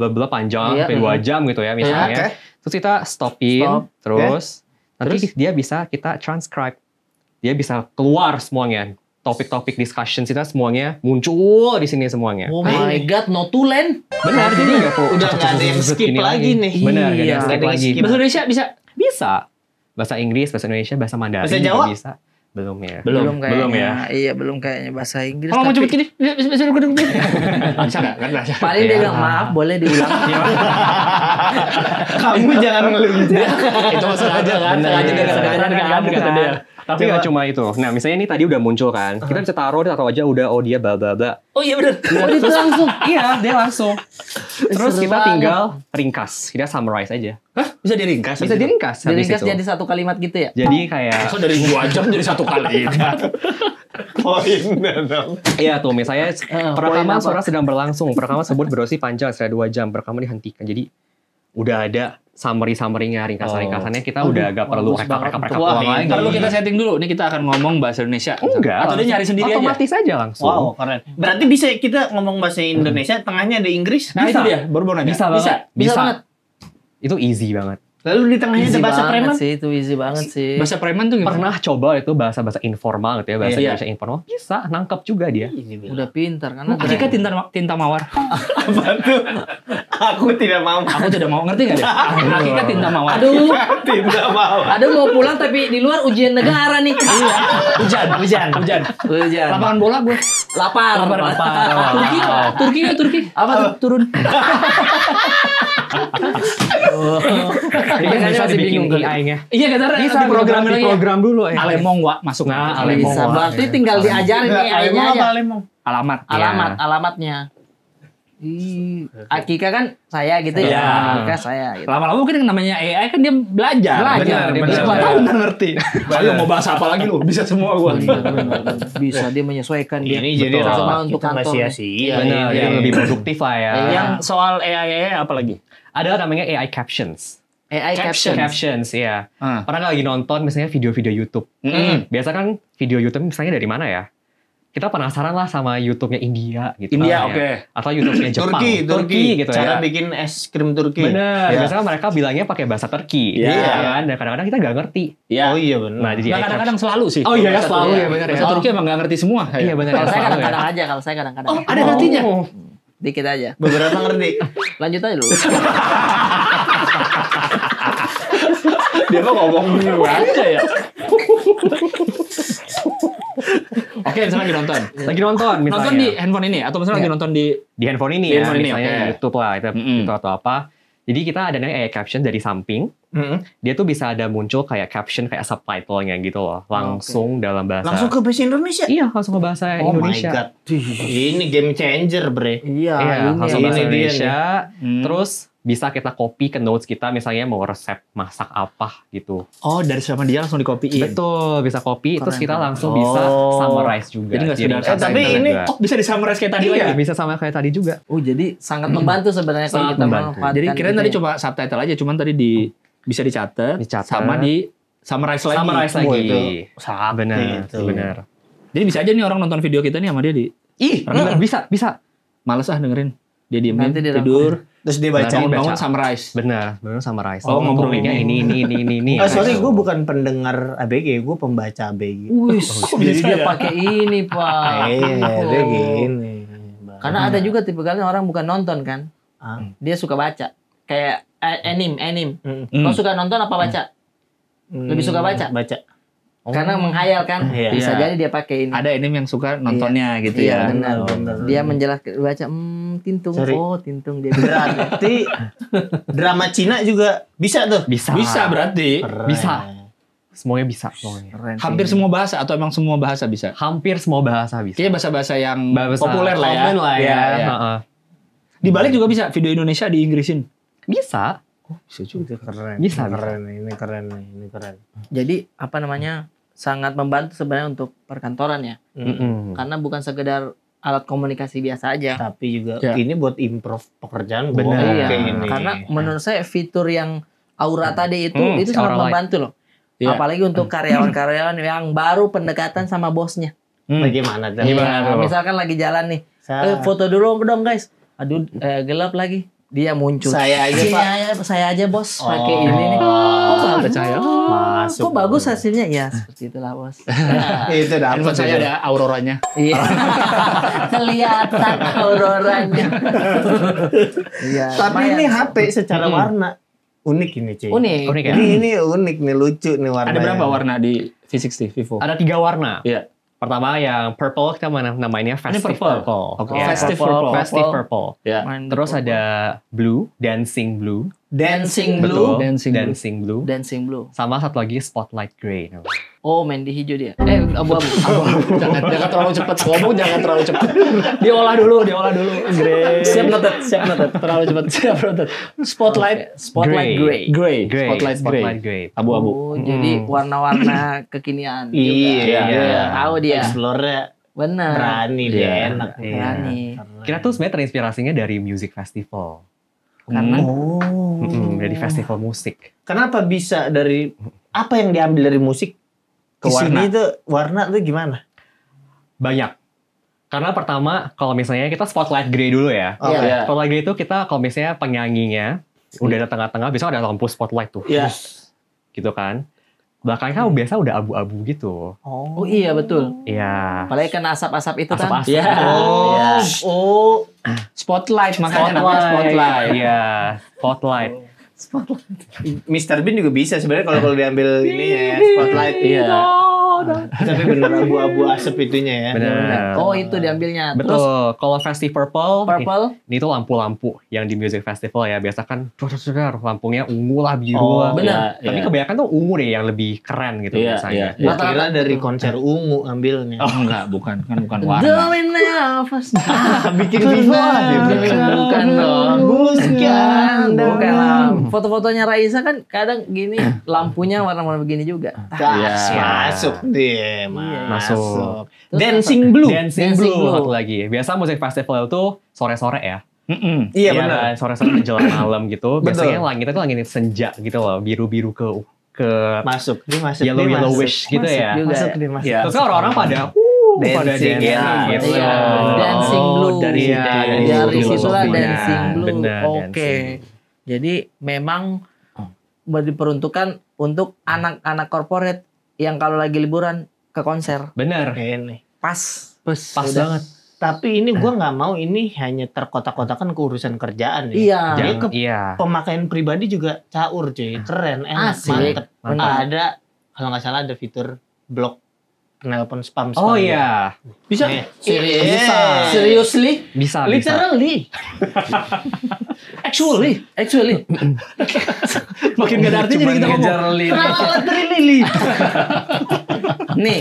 bla panjang, Iya. sampai 2 jam gitu ya misalnya. Terus kita stopin, Stop. terus nanti dia bisa kita transcribe. Dia bisa keluar semuanya. Topik-topik discussion kita semuanya muncul di sini semuanya. Oh my god, notulen. Benar, jadi nggak perlu Udah nggak ada yang skip gini lagi nih. Benar, nggak ada Iya. yang skip Nggak ada yang lagi. skip. Bahasa Indonesia bisa. Bisa. Bahasa Inggris, bahasa Indonesia, bahasa Mandarin Bahasa juga Jawa? bisa. Belum ya. Belum kayaknya. Iya, belum kayaknya bahasa Inggris. Kalau mau tapi cepet gini, bisa bisa nggak? Kan bisa. paling dia bilang maaf, boleh diulang. Kamu jangan ngelunjak. Itu masalah aja kan. Benar, Sengaja benar, dengar benar, kan kata dia. Tapi nggak cuma itu. Nah, misalnya ini tadi udah muncul kan. Kita bisa taruh aja udah, oh dia bla bla bla. Oh iya benar. Oh, itu langsung. Iya, dia langsung. Terus Seru kita banget. tinggal ringkas. Kita summarize aja. Hah? Bisa diringkas? Bisa diringkas habis Diringkas itu. jadi satu kalimat gitu ya? Jadi kayak Masa dari 2 jam jadi 1 kali? Poin dong. iya tuh misalnya poin perekaman apa? suara sedang berlangsung. Perekaman tersebut berdurasi panjang sekitar 2 jam. Perekaman dihentikan. Jadi udah ada summary-nya, ringkasan-ringkasannya. Kita udah agak perlu bagus banget. rekap Wah, ulang lagi. Perlu kita setting dulu. Ini kita akan ngomong bahasa Indonesia. Enggak. Atau dia nyari sendiri aja? otomatis aja langsung. Wow, keren. Berarti bisa kita ngomong bahasa Indonesia, tengahnya ada Inggris. Nah Bisa. itu dia, baru nanya. Bisa banget. Bisa banget. Itu easy banget. Lalu di tengahnya ada Easy bahasa banget preman. sih, itu easy banget sih. Bahasa preman tuh gimana? Pernah coba itu bahasa-bahasa informal gitu ya, bahasa Iya. Indonesia informal. Bisa, nangkep juga dia. Udah pintar karena Akika tinta mawar. Apa tuh? Aku tidak mau. Aku tidak mau ngerti nggak deh? Akika tinta mawar. Aduh, Tidak mau. mau pulang tapi di luar ujian negara nih. Iya. Hujan. Lapangan bola gue. Lapar. Turki. Apa tuh? Turun. Dia Makanya bisa masih dibikin bingung kali. AI-nya. Iya kata Bisa programnya lagi. program dulu. Alemong wa masuk. Nah, nanti. Alemong. Bisa, berarti tinggal diajarin nih AI-nya aja. Alamat. Alamatnya. Akika kan saya gitu ya. Iya. Akika saya gitu. Lama-lama mungkin yang namanya AI kan dia belajar. Belajar, Dia benar. bisa tahu nggak ngerti. Ayo mau bahas apa lagi lu? Bisa semua gua. Bisa dia menyesuaikan dia. Ini jadi Betul. rapat Sama untuk kita kantor masih nih. sia-sia. Benar, Iya. yang lebih produktif lah ya. Iya. Yang soal AI apa lagi? Ada namanya AI captions. AI caption. Captions, iya. Ah. Pernah nggak lagi nonton misalnya video-video YouTube? Biasa kan video YouTube misalnya dari mana ya? Kita penasaran lah sama YouTube-nya India gitu. India, ya. oke. Atau YouTube-nya Jepang. Turki gitu cara ya. bikin es krim Turki. Bener, Ya. biasanya mereka bilangnya pakai bahasa Turki. Iya. Ya kan? Dan kadang-kadang kita nggak ngerti. Iya. Oh iya benar. Nah, jadi Nggak, AI kadang-kadang selalu sih. Oh iya, Bahasa selalu Turki. ya, benar ya. Bahasa Turki emang nggak ngerti semua. Iya benar. Kalau saya selalu ya. kadang-kadang aja, kalau saya kadang-kadang. Oh, ada ngertinya. Dikit aja. Beberapa ngerti. Lanjut aja dulu. Dia mah ngomong dulu aja ya. Oke, misalnya lagi nonton. Lagi nonton misalnya. Nonton di handphone ini atau misalnya lagi nonton di Di handphone ini Di ya, handphone ini, misalnya oke. di YouTube lah, Mm-mm. itu atau apa. Jadi kita ada namanya AI caption dari samping. Dia tuh bisa ada muncul kayak caption kayak subtitle-nya gitu loh, langsung dalam bahasa. Langsung ke bahasa Indonesia. Iya, langsung ke bahasa Oh Indonesia. my god. Ini game changer, Bre. Iya, Iya, langsung ini bahasa dia Indonesia. Hmm. Terus bisa kita copy ke notes kita, misalnya mau resep masak apa gitu. Oh, dari sama dia langsung dikopiin. Betul, bisa copy, terus kita keren. langsung bisa summarize juga. Jadi nggak sekedar bisa tapi internet ini juga. Oh, bisa di-summarize kayak tadi Iya, lagi. bisa sama kayak tadi juga. Jadi sangat membantu sebenarnya kalau Sangat kita membantu. memanfaatkan Jadi kirain itu tadi ya. coba subtitle aja, cuman tadi bisa dicatat, Dicatat. sama di summarize lagi. Summarize Wah, lagi. itu sakti Benar, itu. benar. Jadi bisa aja nih orang nonton video kita nih sama dia di Ih, bisa. males dengerin. Dia diemin, Nanti dia tidur, Terus dia baca. bangun baca. summarize. Benar summarize. Oh, ngobrolnya ini. Sorry, gue bukan pendengar ABG, gue pembaca ABG. Wih, jadi bisa dia ya? pakai ini pak. Dia gini. Karena ada juga tipikalnya orang bukan nonton kan, Ah. dia suka baca. Kayak anime. Mm. Kau suka nonton apa baca? Lebih suka baca? Baca. Karena menghayal kan, Iya. bisa Iya. jadi dia pakai ini. Ada anime yang suka nontonnya gitu Iya, ya. benar. benar. Dia menjelaskan baca, tintung, Sorry. tintung dia bilang. Berarti drama Cina juga bisa tuh. Bisa. Bisa berarti. Keren. Bisa. Semuanya bisa. Semuanya. Keren sih. Hampir semua bahasa atau emang semua bahasa bisa? Hampir semua bahasa bisa. Kayaknya bahasa-bahasa yang Bahasa populer lah ya. common lah ya. Iya, iya. Heeh. Di balik juga bisa video Indonesia di Inggrisin. Bisa. Bisa juga. Itu keren. Bisa, Keren. Ini keren. Jadi apa namanya sangat membantu sebenarnya untuk perkantoran ya, Mm-mm. karena bukan sekedar alat komunikasi biasa aja. Tapi juga Ya. ini buat improve pekerjaan. Benar. gua Iya, oke ini. karena menurut saya fitur yang Aura tadi itu Si sangat Aura Light. membantu loh. Iya. Apalagi untuk karyawan-karyawan yang baru pendekatan sama bosnya. Bagaimana tuh? Gimana Iya, tuh? misalkan lagi jalan nih, Sa- foto dulu dong guys. Aduh, gelap lagi. Dia muncul. Saya aja, Sini Pak. saya aja bos, Oh. pakai ini nih. Kok bagus? percaya. Masuk. Kok bagus hasilnya? Ya, seperti itulah bos. Ya. Itu dapat. Handphone saya ada auroranya. Iya. Kelihatan auroranya. Iya. Tapi lumayan. ini HP secara warna unik ini, cuy. unik. Unik ya? Ini unik nih, lucu nih warnanya. Ada berapa warna di V60 Vivo? Ada 3 warna. Iya. Pertama yang purple, kita namanya festive purple. purple. Oke. Ya, Festive purple. Festive purple. Ya. Main Terus purple. ada blue, dancing blue. dancing Betul, blue. Dancing blue. Dancing blue. Sama satu lagi spotlight gray. Oh, main di hijau dia. Abu-abu. jangan terlalu cepat ngomong, jangan terlalu cepat. Diolah dulu. Grey. Siap noted. Terlalu cepat. Siap noted. Spotlight Spotlight Gray. gray. gray. Spotlight gray. Abu-abu. Oh, jadi warna-warna kekinian. Iya. Iya. Tahu dia. Explore-nya Benar. berani dia, Iya. enak. Berani. Kita tuh sebenarnya terinspirasinya dari music festival. Karena Oh. Dari festival musik. Kenapa bisa dari apa yang diambil dari musik ke Di warna sini. itu? Warna tuh gimana? Banyak. Karena pertama, kalau misalnya kita spotlight gray dulu ya. Oh, Iya. Iya. Spotlight gray itu kita kalau misalnya penyanyinya udah ada tengah-tengah, biasanya ada lampu spotlight tuh. Iya. Gitu kan. Belakangnya biasa udah abu-abu gitu. oh iya betul. Iya. Apalagi kan asap-asap itu kan. Asap-asap. Iya. Oh, Iya. oh, Spotlight makanya namanya spotlight. Iya, spotlight. Mr. Bean juga bisa sebenarnya kalau diambil ini ya, spotlight. Iya. Tapi bener abu-abu asap itunya ya. Benar. Oh, itu diambilnya. Terus Betul. Kalau festive purple, purple. ini tuh lampu-lampu yang di music festival ya. Biasa kan lampunya ungu lah, biru Oh, lah. benar. Tapi kebanyakan tuh ungu deh yang lebih keren gitu Iya, biasanya. iya. Gua Rata-rata kira dari konser ungu ambilnya. Oh enggak, bukan warna. Doing nafas. Bikin Viva Bukan dong. Bukan. Bukan lah. Foto-fotonya Raisa kan kadang gini lampunya warna-warna begini juga. Gas, Iya. masuk dia, Masuk. Terus Dancing Blue. Dancing, Dancing Blue Blue. satu lagi. Biasa musik festival itu sore-sore ya. Mm-mm. Iya Iya benar. kan? Sore-sore menjelang malam gitu. Betul. Biasanya langitnya tuh langit senja gitu loh, biru-biru ke Masuk, dia masuk. yellow dia yellowish masuk. gitu ya. juga Masuk ya. dia masuk. Iya. Terus kan orang-orang pada pada Dancing, dancing ya. gitu. Iya, Dancing Blue. Dari Iya, situ. Dari situlah filosofinya. Dancing Blue. Benar, Oke. dancing. Jadi memang diperuntukkan untuk anak-anak korporat yang kalau lagi liburan ke konser. Bener. Ini. Pas. Pas Udah. banget. Tapi ini gua nggak mau ini hanya terkotak-kotakan ke urusan kerjaan ya. Iya. Dia Jangan, ke iya. pemakaian pribadi juga caur cuy. Keren, enak, Asik. mantep. Benar. Ada kalau nggak salah ada fitur blok nelpon spam. Oh iya, Bisa. Serius? Bisa. Seriously? bisa bisa. Literally. Actually. Makin gak ada artinya jadi kita ngomong. Nih,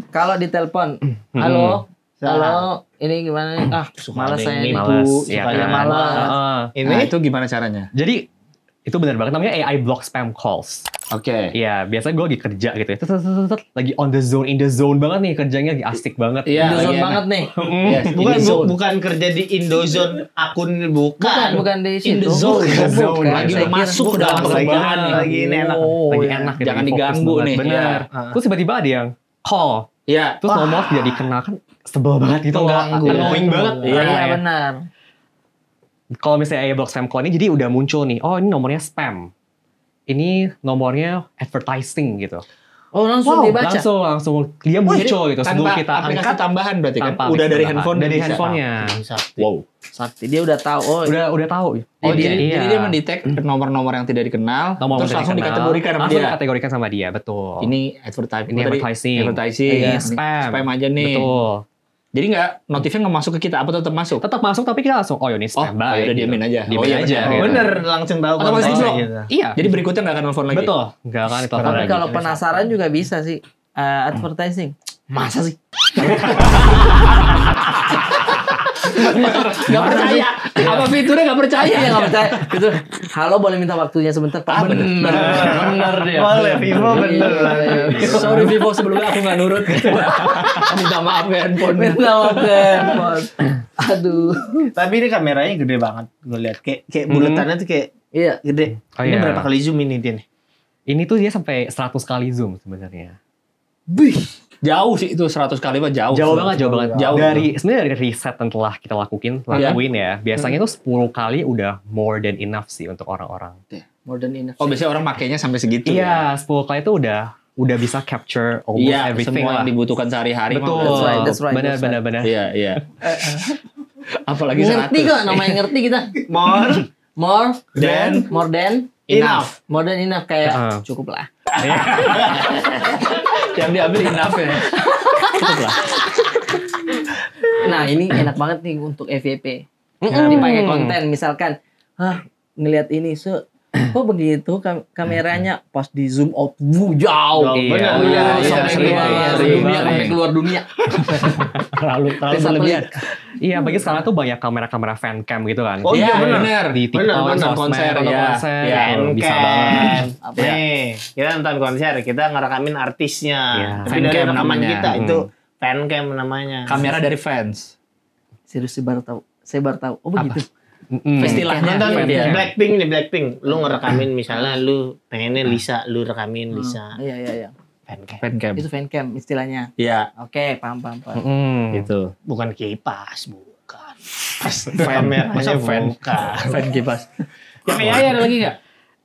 kalau ditelepon, halo, Kalau ini gimana nih? Malas saya nih. Males, ya Suka kan? malas. Heeh. Ini Nah, itu gimana caranya? Jadi itu benar banget namanya AI block spam calls. Oke. Iya, biasanya gue lagi kerja gitu ya. Lagi on the zone, in the zone banget nih kerjanya, lagi asik banget. Iya, Indozone lagi banget nih. Yes, bukan Indozone. bukan kerja di Indozone akun Bukan di situ. Indozone. Bukan. Lagi Saya udah kira masuk bukan. ke dalam lagi perubahan nih. lagi ini enak. Lagi iya. enak gitu, Jangan lagi fokus diganggu banget. nih. Bener. Iya. Terus tiba-tiba ada yang call. Iya. Terus nomor tidak dikenal kan sebel banget gitu loh. Mengganggu. Annoying banget. Iya, Iya benar. Kalau misalnya AI block spam call ini jadi udah muncul nih. Oh ini nomornya spam. Ini nomornya advertising gitu. Oh langsung dibaca. Langsung dia muncul gitu sebelum Tanpa kita aplikasi angkat. tambahan berarti kan? Tanpa Udah aplikasi dari tambahan. handphone Dari bisa. handphonenya. Wow. Sakti dia udah tahu. Oh, Udah tahu. Oh, jadi iya. dia mendetek nomor-nomor yang tidak dikenal, Nomor terus yang langsung dikenal, dikategorikan sama langsung dia. dikategorikan sama dia, betul. Ini advertising. Ini advertising. Advertising. Ini Ini spam. Spam aja nih. Betul. Jadi nggak notifnya nggak masuk ke kita, apa tetap masuk? Tetap masuk tapi kita langsung oh ini Oh, spam baik. udah diamin aja. Diamin Oh, iya, aja. benar. gitu. Bener langsung tahu Otomatis kontennya blok. gitu. Iya. Jadi berikutnya nggak akan nelfon lagi. Betul. Enggak akan ditelepon tapi lagi. kalau penasaran juga bisa sih advertising. Masa sih? Nggak percaya. Apa fiturnya nggak percaya? Iya nggak percaya. Gitu. Halo boleh minta waktunya sebentar Pak. Bener dia. Boleh, Vivo bener. Sorry Vivo sebelumnya aku nggak nurut. Minta maaf ke handphone. Minta maaf ke handphone. Aduh. Tapi ini kameranya gede banget. Gue lihat kayak buletannya tuh kayak Iya. gede. Oh, Ini iya. berapa kali zoom ini dia nih? Ini tuh dia sampai 100 kali zoom sebenarnya. Jauh sih itu 100 kali mah jauh. Jauh banget. Jauh. Sebenarnya dari riset yang telah kita lakuin ya. Biasanya tuh 10 kali udah more than enough sih untuk orang-orang. More than enough. Oh biasanya orang makainya sampai segitu. Iya, 10 kali itu udah bisa capture almost Iya, everything semua lah. yang dibutuhkan sehari-hari. Betul. mah. That's right. Benar. Iya, iya. Apalagi Ngerti 100. kok namanya ngerti kita. More More than enough. More than enough kayak Heeh. cukup lah. Yang diambil enough ya. Cukup lah. Nah ini enak banget nih untuk FYP. Dipakai konten misalkan, ngelihat ini kok begitu kameranya pas di zoom out, jauh. Bener. Iya, Sampai keluar dunia. Terlalu Bisa berlebihan. Iya, bagi sekarang tuh banyak kamera-kamera fan cam gitu kan. Oh iya, bener. benar. Di TikTok, Bener, sosmed, konser, foto ya. konser, Ya, bisa banget. Apa? Nih, kita nonton konser, kita ngerekamin artisnya. Iya. Tapi Fancam dari rekaman namanya. kita itu fancam namanya. Kamera dari fans. Serius saya baru tahu. Saya baru tahu. Oh begitu. Istilahnya. Nonton Iya. Blackpink nih, Blackpink. Lu ngerekamin misalnya lu pengennya Lisa, lu rekamin Lisa. Iya. Fancam. Fancam. Itu fancam istilahnya. Iya, Oke, paham. gitu. Bukan kipas, bukan. Masa fan? Fan kipas. Yang AI ada lagi nggak?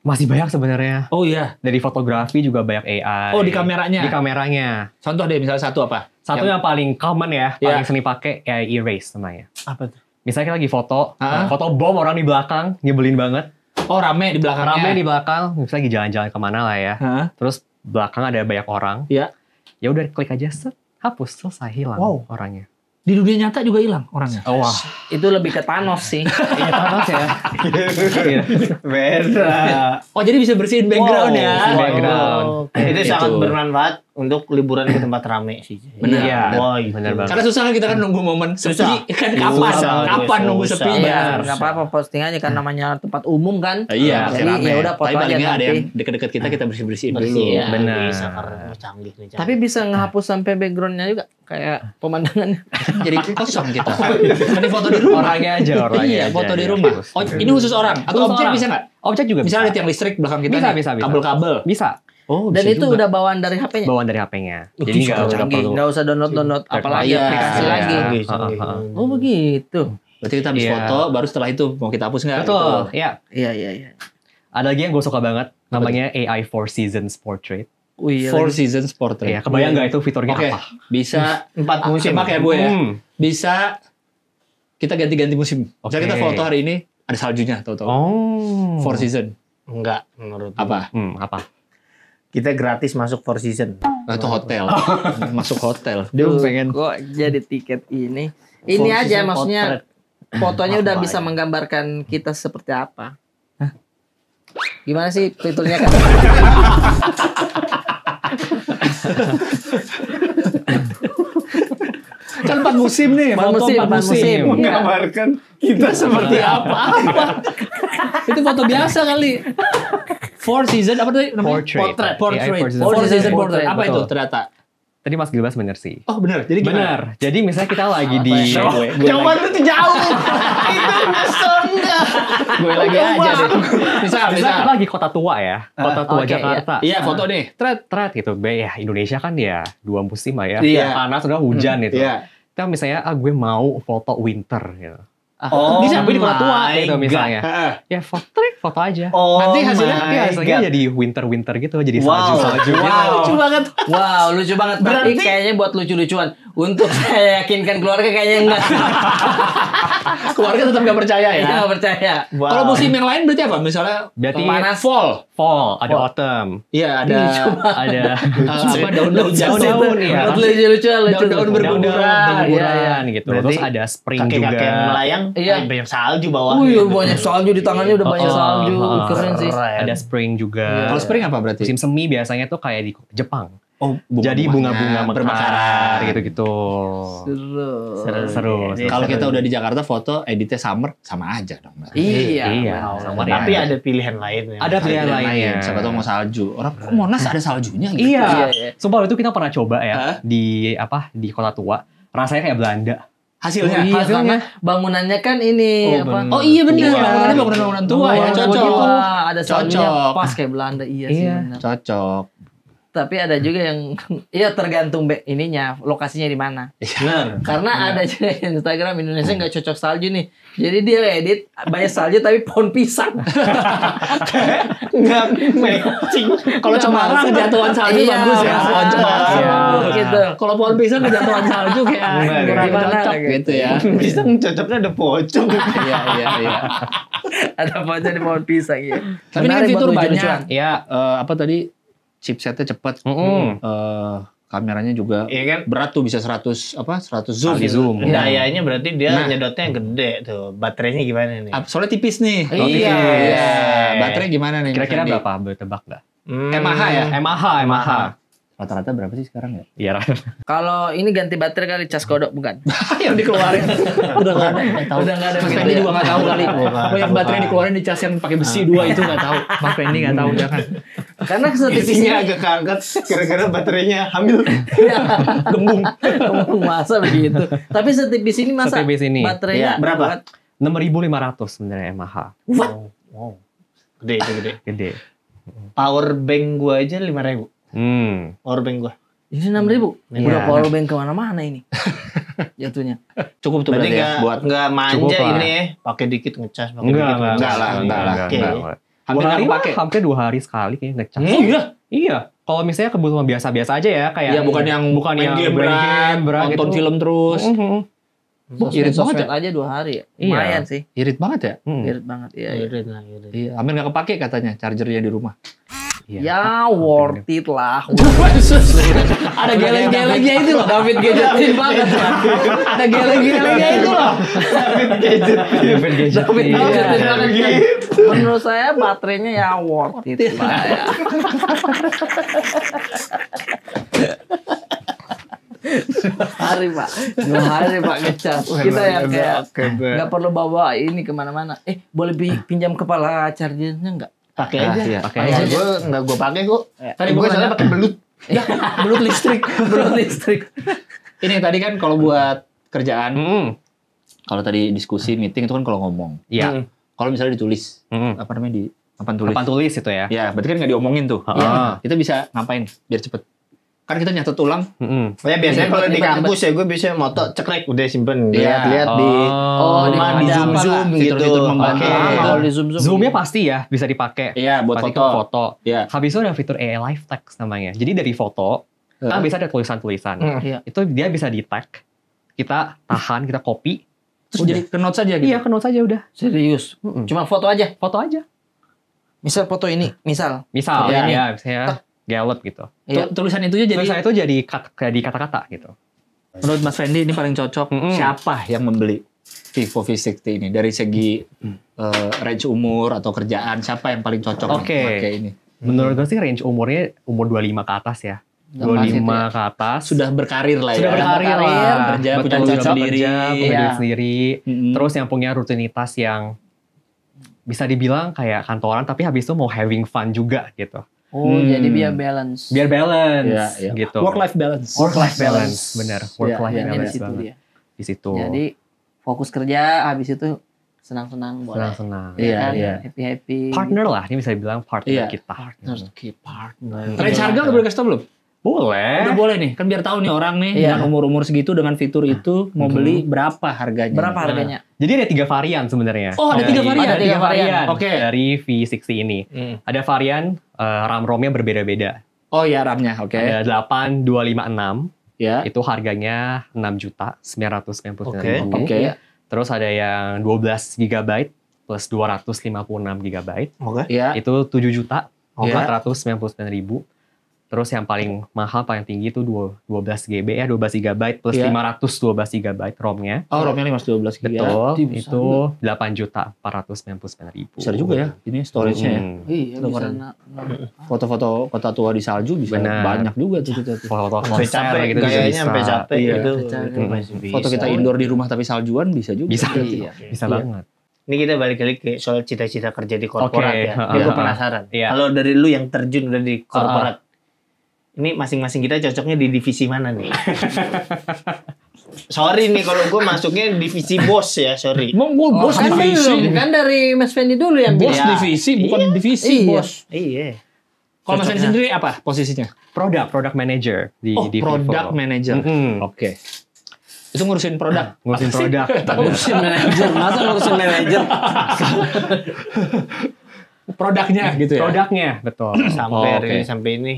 Masih banyak sebenarnya. Oh iya. Dari fotografi juga banyak AI. Oh di kameranya. Di kameranya. Contoh deh misalnya satu apa? Satu yang paling common ya, Iya. paling sering pakai AI erase namanya. Apa tuh? Misalnya kita lagi foto, Hah? foto bom orang di belakang, nyebelin banget. Oh rame di belakangnya. Rame di belakang, misalnya lagi jalan-jalan kemana lah ya. Hah? Terus belakang ada banyak orang. Iya. Ya udah klik aja set, hapus, selesai, hilang Wow. orangnya. Di dunia nyata juga hilang orangnya. Oh, wah. Itu lebih ke Thanos sih. Iya, Thanos ya. Beda. Oh jadi bisa bersihin background Wow, ya. background. Itu Itu. sangat bermanfaat untuk liburan ke tempat rame sih. Bener. Iya, Wah, itu. bener banget. Karena susah kan kita kan nunggu momen sepi. Susah. Kan kapan? Susah, Kapan nunggu susah. sepi? Iya, Benar. nggak apa-apa posting aja kan namanya tempat umum kan. Iya, Jadi rame. ya udah foto Tapi aja paling nggak ada nanti. yang deket-deket kita bersih-bersihin dulu. Iya, Bener. bisa karena canggih nih. Tapi bisa ngehapus sampai backgroundnya juga kayak pemandangannya. Jadi kosong kita. Mending foto di rumah. Orangnya aja, orangnya Iya, aja. foto di Iya. rumah. Oh, ini khusus orang atau Khusus objek orang. bisa nggak? Objek juga Misalnya ada bisa. tiang listrik belakang kita Bisa, nih, bisa. kabel-kabel. Bisa. Oh, Dan bisa itu juga. udah bawaan dari HP-nya. Bawaan dari HP-nya. Jadi Ih, nggak Canggih, perlu. nggak usah download apalagi Iya, aplikasi iya. lagi. Canggih, Ha, ha, canggih. ha. Oh begitu. Berarti kita habis Iya. foto, baru setelah itu mau kita hapus nggak? Betul, Gitu. ya. Iya. Ada lagi yang gue suka banget, namanya AI Four Seasons Portrait. Wih, Four Seasons Portrait. Iya, kebayang nggak itu fiturnya Oke, apa? bisa 4 musim. sama kayak gue ya. Bisa kita ganti-ganti musim. Misalnya kita Oke. foto hari ini ada saljunya, tahu-tahu. Oh. Four Season. Enggak, menurut Apa? Apa? kita gratis masuk Four Season. Nah, itu hotel. Masuk hotel. Dia Dia pengen kok jadi tiket ini. Ini Four aja Seasons maksudnya Portrait. fotonya udah Apa bisa ya? menggambarkan kita seperti apa. Gimana sih fiturnya kan? kan 4 4 musim nih, Empat foto musim, 4 empat musim. musim. Menggambarkan kita seperti apa? Itu foto biasa kali. 4 season apa tadi namanya? Portrait. Portrait. AI portrait. 4 season Portrait, portrait. Apa itu betul. ternyata? Tadi Mas Gilbas bener sih. Oh benar. Jadi gimana? Bener. Jadi misalnya kita lagi di Jawaban lu tuh jauh. Itu nyesel enggak? Gue lagi aja deh. Misal. kita lagi kota tua ya, kota tua oke, Jakarta. Iya foto nih. Thread gitu. Ya Indonesia kan ya 2 musim lah ya. Iya. Panas udah hujan itu. Iya. Kita misalnya gue mau foto winter gitu. Oh, Bisa tapi di kota tua my gitu misalnya. God. Ya foto aja. Oh, Nanti hasilnya my God. jadi winter gitu, jadi Wow. salju gitu. Wow. Lucu banget. Wow, lucu banget. Tapi Berarti- kayaknya buat lucu-lucuan. Untuk saya yakinkan keluarga kayaknya enggak. Keluarga tetap gak percaya ya. Nggak percaya. Wow. Kalau musim yang lain berarti apa? Misalnya Berarti Panas. fall. fall, ada autumn, Iya ada ada apa daun-daun daun-daun ya. Lucu-lucuan, lucu. Daun-daun berguguran. berguguran gitu. Berarti Terus ada spring kakek-kakek juga. yang melayang, Iya. banyak salju bawah. Wih, banyak salju di tangannya udah banyak salju. Keren sih. Ada spring juga. Kalau spring apa berarti? Musim semi biasanya tuh kayak di Jepang. Oh, Jadi bunga-bunga berbakaran mekar gitu-gitu. Seru. Jadi Kalau seru. kita udah di Jakarta foto editnya summer sama aja dong. Mbak. Iya. Iya, benar. sama Tapi dia. ada pilihan lain. ya. Ada pilihan lainnya. Siapa tahu mau salju. Orang kok Monas ada saljunya gitu. Iya. Iya. Sumpah itu kita pernah coba ya Hah? di kota tua. Rasanya kayak Belanda. Hasilnya. Iya, Hasilnya. karena bangunannya kan ini Oh, apa? bener. Oh iya benar. Tua. Bangunan tua ya. Cocok. Wah, ada saljunya Cocok. pas kayak Belanda. Iya sih Iya. benar. Cocok. Tapi ada juga yang iya tergantung ininya, lokasinya di mana. Benar. Karena ada juga Instagram Indonesia nggak cocok salju nih. Jadi dia edit banyak salju tapi pohon pisang. Enggak matching. Kalau Cemara kejatuhan salju Iya, bagus ya. pohon Cemara. Iya. Gitu. Kalau pohon pisang kejatuhan salju kayak Benar. kurang Gimana? cocok gitu ya. Pisang cocoknya ada pocong. Iya iya. Ada pohon di pohon pisang ya. Tapi ini kan fitur banyak. Iya. Apa tadi? Chipsetnya cepat. Mm-mm. Kameranya juga Iya kan? berat tuh bisa 100 zoom. Kali zoom. Dayanya berarti dia Nah. nyedotnya gede tuh. Baterainya gimana nih? Soalnya tipis nih. Iya. Iya. Baterai gimana nih? Kira-kira Mas Andi? berapa? Bertebak nggak? MAH ya? MAH. Rata-rata berapa sih sekarang ya? Iya. Kalau ini ganti baterai kali cas kodok bukan? Yang dikeluarin. Udah nggak ada. Nggak tahu. Udah nggak ada Mas begitu Fendi ya? juga nggak tahu kali. Bukan, Oh yang baterai bukan. dikeluarin di cas yang pakai besi 2 itu nggak tahu. Mas Fendi nggak tahu jangan. Karena Isinya setipisnya agak keangkat gara-gara baterainya hamil. gembung. Masa begitu. Tapi setipis ini masa Setipis ini. baterainya Iya, berapa? 6.500 sebenarnya MAH. Wow. Gede itu gede. Gede. Power bank gua aja 5.000. Power bank gua. Ini 6.000. Iya. Udah power bank kemana-mana ini. Jatuhnya. Cukup tuh Berarti berarti ya buat enggak manja Cukup lah. ini ya. Pakai dikit ngecas, pakai Enggak dikit lah. Enggak lah. Oke. hampir nggak kepake. Hampir 2 hari sekali kayaknya ngecas. Oh iya. Iya. Kalau misalnya kebutuhan biasa-biasa aja ya kayak Iya bukan yang main game berat, berat, nonton gitu. film terus. Irit banget Sosmed ya. aja 2 hari ya. Iya. Lumayan sih. Irit banget ya. Irit banget. Iya. Iya. Irit lah, irit. Iya, hampir nggak kepake katanya chargernya di rumah. Ya worth it lah. Ada geleng-gelengnya itu loh. David gadgetin banget. Ada geleng-gelengnya itu loh. David gadget. David Iya. gadgetin banget. Menurut saya baterainya ya worth it lah ya. Hari pak, 2 hari pak ngecas. Kita yang kayak nggak perlu bawa ini kemana-mana. Boleh pinjam kepala chargernya nggak? Pakai Ah, aja. iya. Pakai Pakai aja. gue nggak gue pakai kok. Tadi Gue gua soalnya nanya. pakai belut. Belut listrik. Belum listrik. Ini tadi kan kalau buat kerjaan, Mm-mm. kalau tadi diskusi meeting itu kan kalau ngomong. Iya. Kalau misalnya ditulis, Mm-mm. apa namanya di papan tulis. Papan tulis itu ya. Ya, berarti kan nggak diomongin tuh. Heeh. Iya. Kita bisa ngapain biar cepet? Kan kita nyatet ulang. Mm-mm. Ya biasanya kalau di Ribet, kampus ya gue biasanya moto cekrek udah simpen. Iya. Lihat di Oh, rumah di di ada zoom apa zoom lah, gitu. fitur-fitur membantu. Oke. Lama kalau di zoom Zoom-nya pasti ya bisa dipakai. Iya, buat Pasti foto. ke foto. Iya. Habis itu ada fitur AI live text namanya. Jadi dari foto, kan bisa ada tulisan-tulisan. Iya. Itu dia bisa di tag. Kita tahan, kita copy. Terus jadi ke notes aja gitu. Iya, ke notes aja udah. Serius. Mm-mm. Cuma foto aja. Foto aja. Misal foto ini, misal. Misal, Foto ini. ya, misalnya gallup gitu. Iya. Tulisan itu jadi Tulisan itu jadi kata-kata gitu. menurut Mas Fendi ini paling cocok. Mm-mm. Siapa yang membeli Vivo V60 ini dari segi range umur atau kerjaan siapa yang paling cocok Oke. pakai ini? Menurut gue sih range umurnya umur 25 ke atas ya. 25 ke atas. Sudah berkarir lah ya. Sudah berkarir Berkarir, lah. kerja, punya Betul, usaha sendiri. punya Iya. duit sendiri. Mm-mm. Terus yang punya rutinitas yang bisa dibilang kayak kantoran, tapi habis itu mau having fun juga gitu. Oh, jadi biar balance. Biar balance Iya, iya. gitu. Work life balance. Work life balance, bener. Work life Iya, di balance situ banget. dia. Di situ. Jadi fokus kerja, habis itu senang-senang boleh. Senang-senang. Iya, kan? iya. Happy-happy. Partner lah, ini bisa dibilang partner Iya. kita. Partners, key partner. Range harga udah boleh kasih tau belum? Boleh. Udah boleh nih, kan biar tahu nih orang nih Iya. dengan umur-umur segitu dengan fitur itu mau beli berapa harganya. Berapa harganya? Jadi ada 3 varian sebenarnya. Oh, ada 3 varian? Ada 3 Tiga varian. varian. Oke. Dari V60 ini. Ada varian RAM ROM-nya berbeda-beda. Oh ya RAM-nya, oke. Ada 8256, Ya. itu harganya 6.999.000. Oke. Iya. Terus ada yang 12 GB plus 256 GB, Oke. Ya. itu 7.499.000. Iya. Terus yang paling mahal, paling tinggi itu 12 GB ya, 12 GB plus Iya. 512 GB ROM-nya. Oh, ROM-nya 512 GB. Betul, Itu besar itu 8.499.000. Besar juga ya ini storage-nya ya. Iya, Itu bisa keren. na- Foto-foto kota tua di salju bisa Benar. banyak juga tuh kita tuh. Foto Sampai konser capek, gitu juga gayanya bisa. sampai capek Iya. itu. Capek. Itu masih bisa. Foto kita indoor di rumah tapi saljuan bisa juga. Bisa, Iya. bisa Iya. banget. Ini kita balik lagi ke soal cita-cita kerja di korporat Oke, ya. ha, Ini gue ha. penasaran. Iya. Kalau dari lu yang terjun udah di korporat, ini masing-masing kita cocoknya di divisi mana nih? Sorry nih kalau gue masuknya divisi bos ya, sorry. Emang gue bos kan divisi. belum, kan dari Mas Fendi dulu yang Bos bilang. divisi bukan divisi, Iya. bos. Iya. Kalau Mas Fendi sendiri apa posisinya? Product manager di Oh, di product Vivo. manager. Mm-mm. Oke. Itu ngurusin produk. Ngurusin produk. Ngurusin manajer, masa ngurusin manajer? Produknya gitu ya. Produknya, betul. Sampai Oh, oke. sampai ini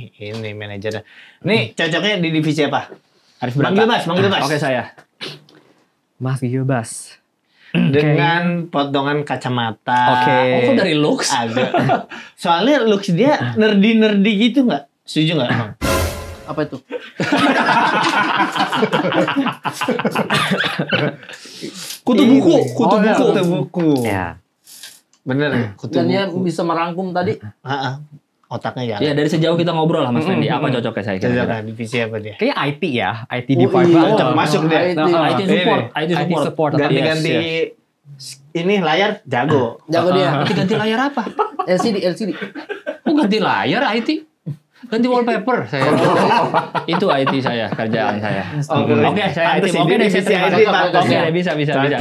manajernya. Nih cocoknya di divisi apa? Arif Manggil Brata. Mas, manggil Mas. Oke saya. Mas Gilbas. Dengan potongan kacamata. Oke. Oh, kok dari looks? Agak. Soalnya looks dia nerdy gitu nggak? Setuju nggak? Bang? Apa itu? Kutu buku, kutu Oh, ya, buku. kutu buku. Ya. Bener ya? Kutu Dan dia buku. bisa merangkum tadi. Ha-ha. Otaknya ya. Ya dari sejauh kita ngobrol lah Mas Fendi, apa cocoknya saya kira-kira? Cocoknya divisi apa dia? Kayaknya IT ya, IT Oh, department. iya. Masuk dia. IT. IT support, Ini. IT support. Ganti-ganti ini layar jago. Jago dia. Ganti layar apa? LCD. Oh ganti layar IT? Ganti wallpaper saya. Itu IT saya, kerjaan saya. Oke, saya IT. Pantes Oke deh, saya divisi terima. IT pantes Oke, ya. bisa.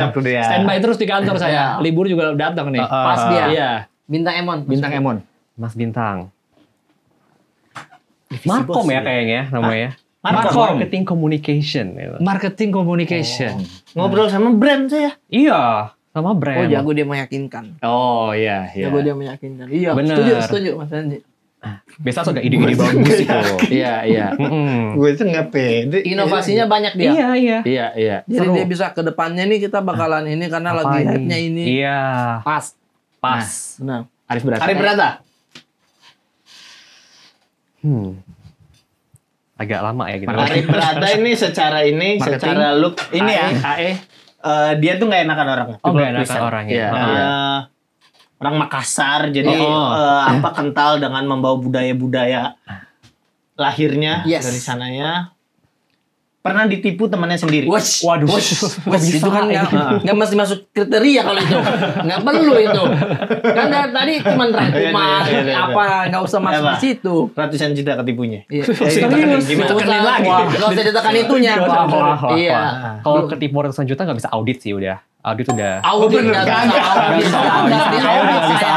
Cocok dia. Standby terus di kantor saya. Libur juga datang nih. Pas dia. Iya, Bintang Emon. bintang Emon. Mas Bintang. Markom ya kayaknya namanya. Markom. Marketing Communication. gitu. Marketing communication. Ngobrol sama brand saya. Iya, sama Oh, brand. jago dia meyakinkan. Oh iya, iya. Jago dia meyakinkan. Iya, Bener. setuju Mas Fendi. Biasa sudah ide-ide bagus itu. Iya, iya. Mm-mm. Gue itu nggak pede. Inovasinya banyak dia. Iya, iya. Iya, iya. Jadi Seru. dia bisa ke depannya nih kita bakalan ini karena Apa lagi ini? hype-nya ini. Iya, Pas. pas. Benar. Arif Brata. Arif Brata. Agak lama ya gitu. Arif Brata ini secara Marketing. secara look ini ya. AE. Dia tuh nggak enakan orangnya. Oh, People gak enakan pleaser. orangnya. Iya. Heeh. Orang Makassar, jadi Oh. kental dengan membawa budaya-budaya lahirnya Yes. dari sananya. Pernah ditipu temannya sendiri. Waduh. Waduh. Wes, itu kan nggak mesti masuk kriteria kalau itu. Nggak perlu itu. Kan dari tadi cuma rangkuman Iya. apa nggak usah masuk Apa? di situ. Ratusan juta ketipunya. Iya. Serius? Gimana? Ditekenin lagi. Wah, nggak usah ditekan itunya. Wah, wah, wah. Iya. Kalau ketipu ratusan juta nggak bisa audit sih udah. Audit udah. Audit nggak bisa audit.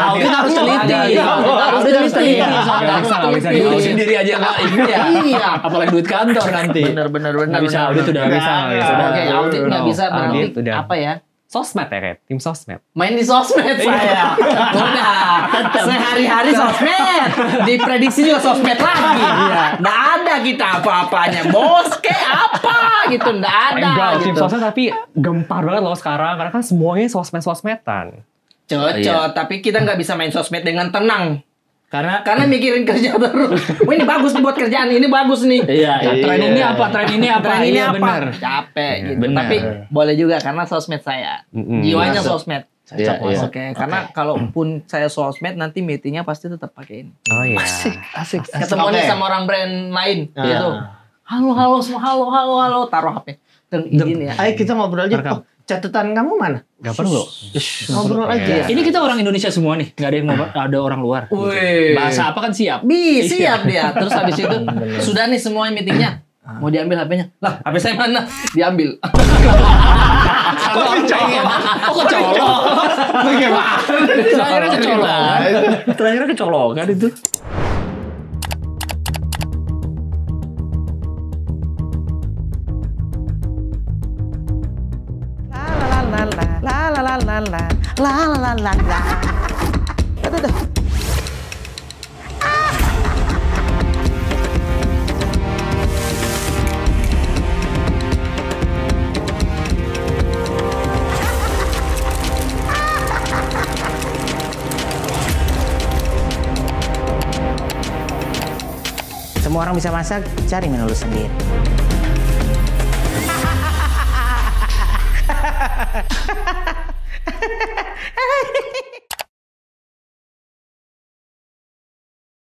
Audit harus teliti. Harus teliti. Nggak bisa, nggak bisa Lu Audit. sendiri aja nggak ini ya. Iya. Apalagi duit kantor nanti. Benar. Nggak bisa audit udah Nggak bisa, nggak bisa. Oke, audit nggak bisa berarti Audit udah. apa ya? Sosmed ya, Red? Tim sosmed. Main di sosmed saya. Udah. Sehari-hari sosmed. Diprediksi juga sosmed lagi. Nggak ada kita apa-apanya. Bos kayak apa gitu. Nggak ada Enggak, tim gitu. sosmed tapi gempar banget loh sekarang. Karena kan semuanya sosmed-sosmedan. Cocok. Iya. Tapi kita nggak bisa main sosmed dengan tenang. Karena Karena mikirin kerja terus. Oh, ini bagus nih buat kerjaan. Ini bagus nih. iya, tren ini apa? Tren ini apa? Tren ini Iya, apa? benar. Capek gitu. Benar. Tapi boleh juga karena sosmed saya. Mm-mm. Jiwanya Masuk. sosmed. Cocok, Iya. Oke, karena kalaupun saya sosmed nanti meetingnya pasti tetap pakai ini. Oh iya. Asik. Ketemuannya Oke. sama orang brand lain Ah. gitu. Halo semua, halo, taruh HP. Dan izin ya. Ayo kita ngobrol aja. Rekam. Oh, catatan kamu mana? Gak perlu. Ngobrol aja. Ini kita orang Indonesia semua nih, nggak ada yang ada orang luar. Wih. Bahasa apa kan siap. Siap dia. Terus habis itu sudah nih semua meetingnya. Mau diambil HP-nya. Lah, HP saya mana? Diambil. Kok kecolok? Bagaimana? Terakhirnya kecolongan. Terakhirnya kecolongan itu. Semua orang bisa masak, cari menu lu sendiri.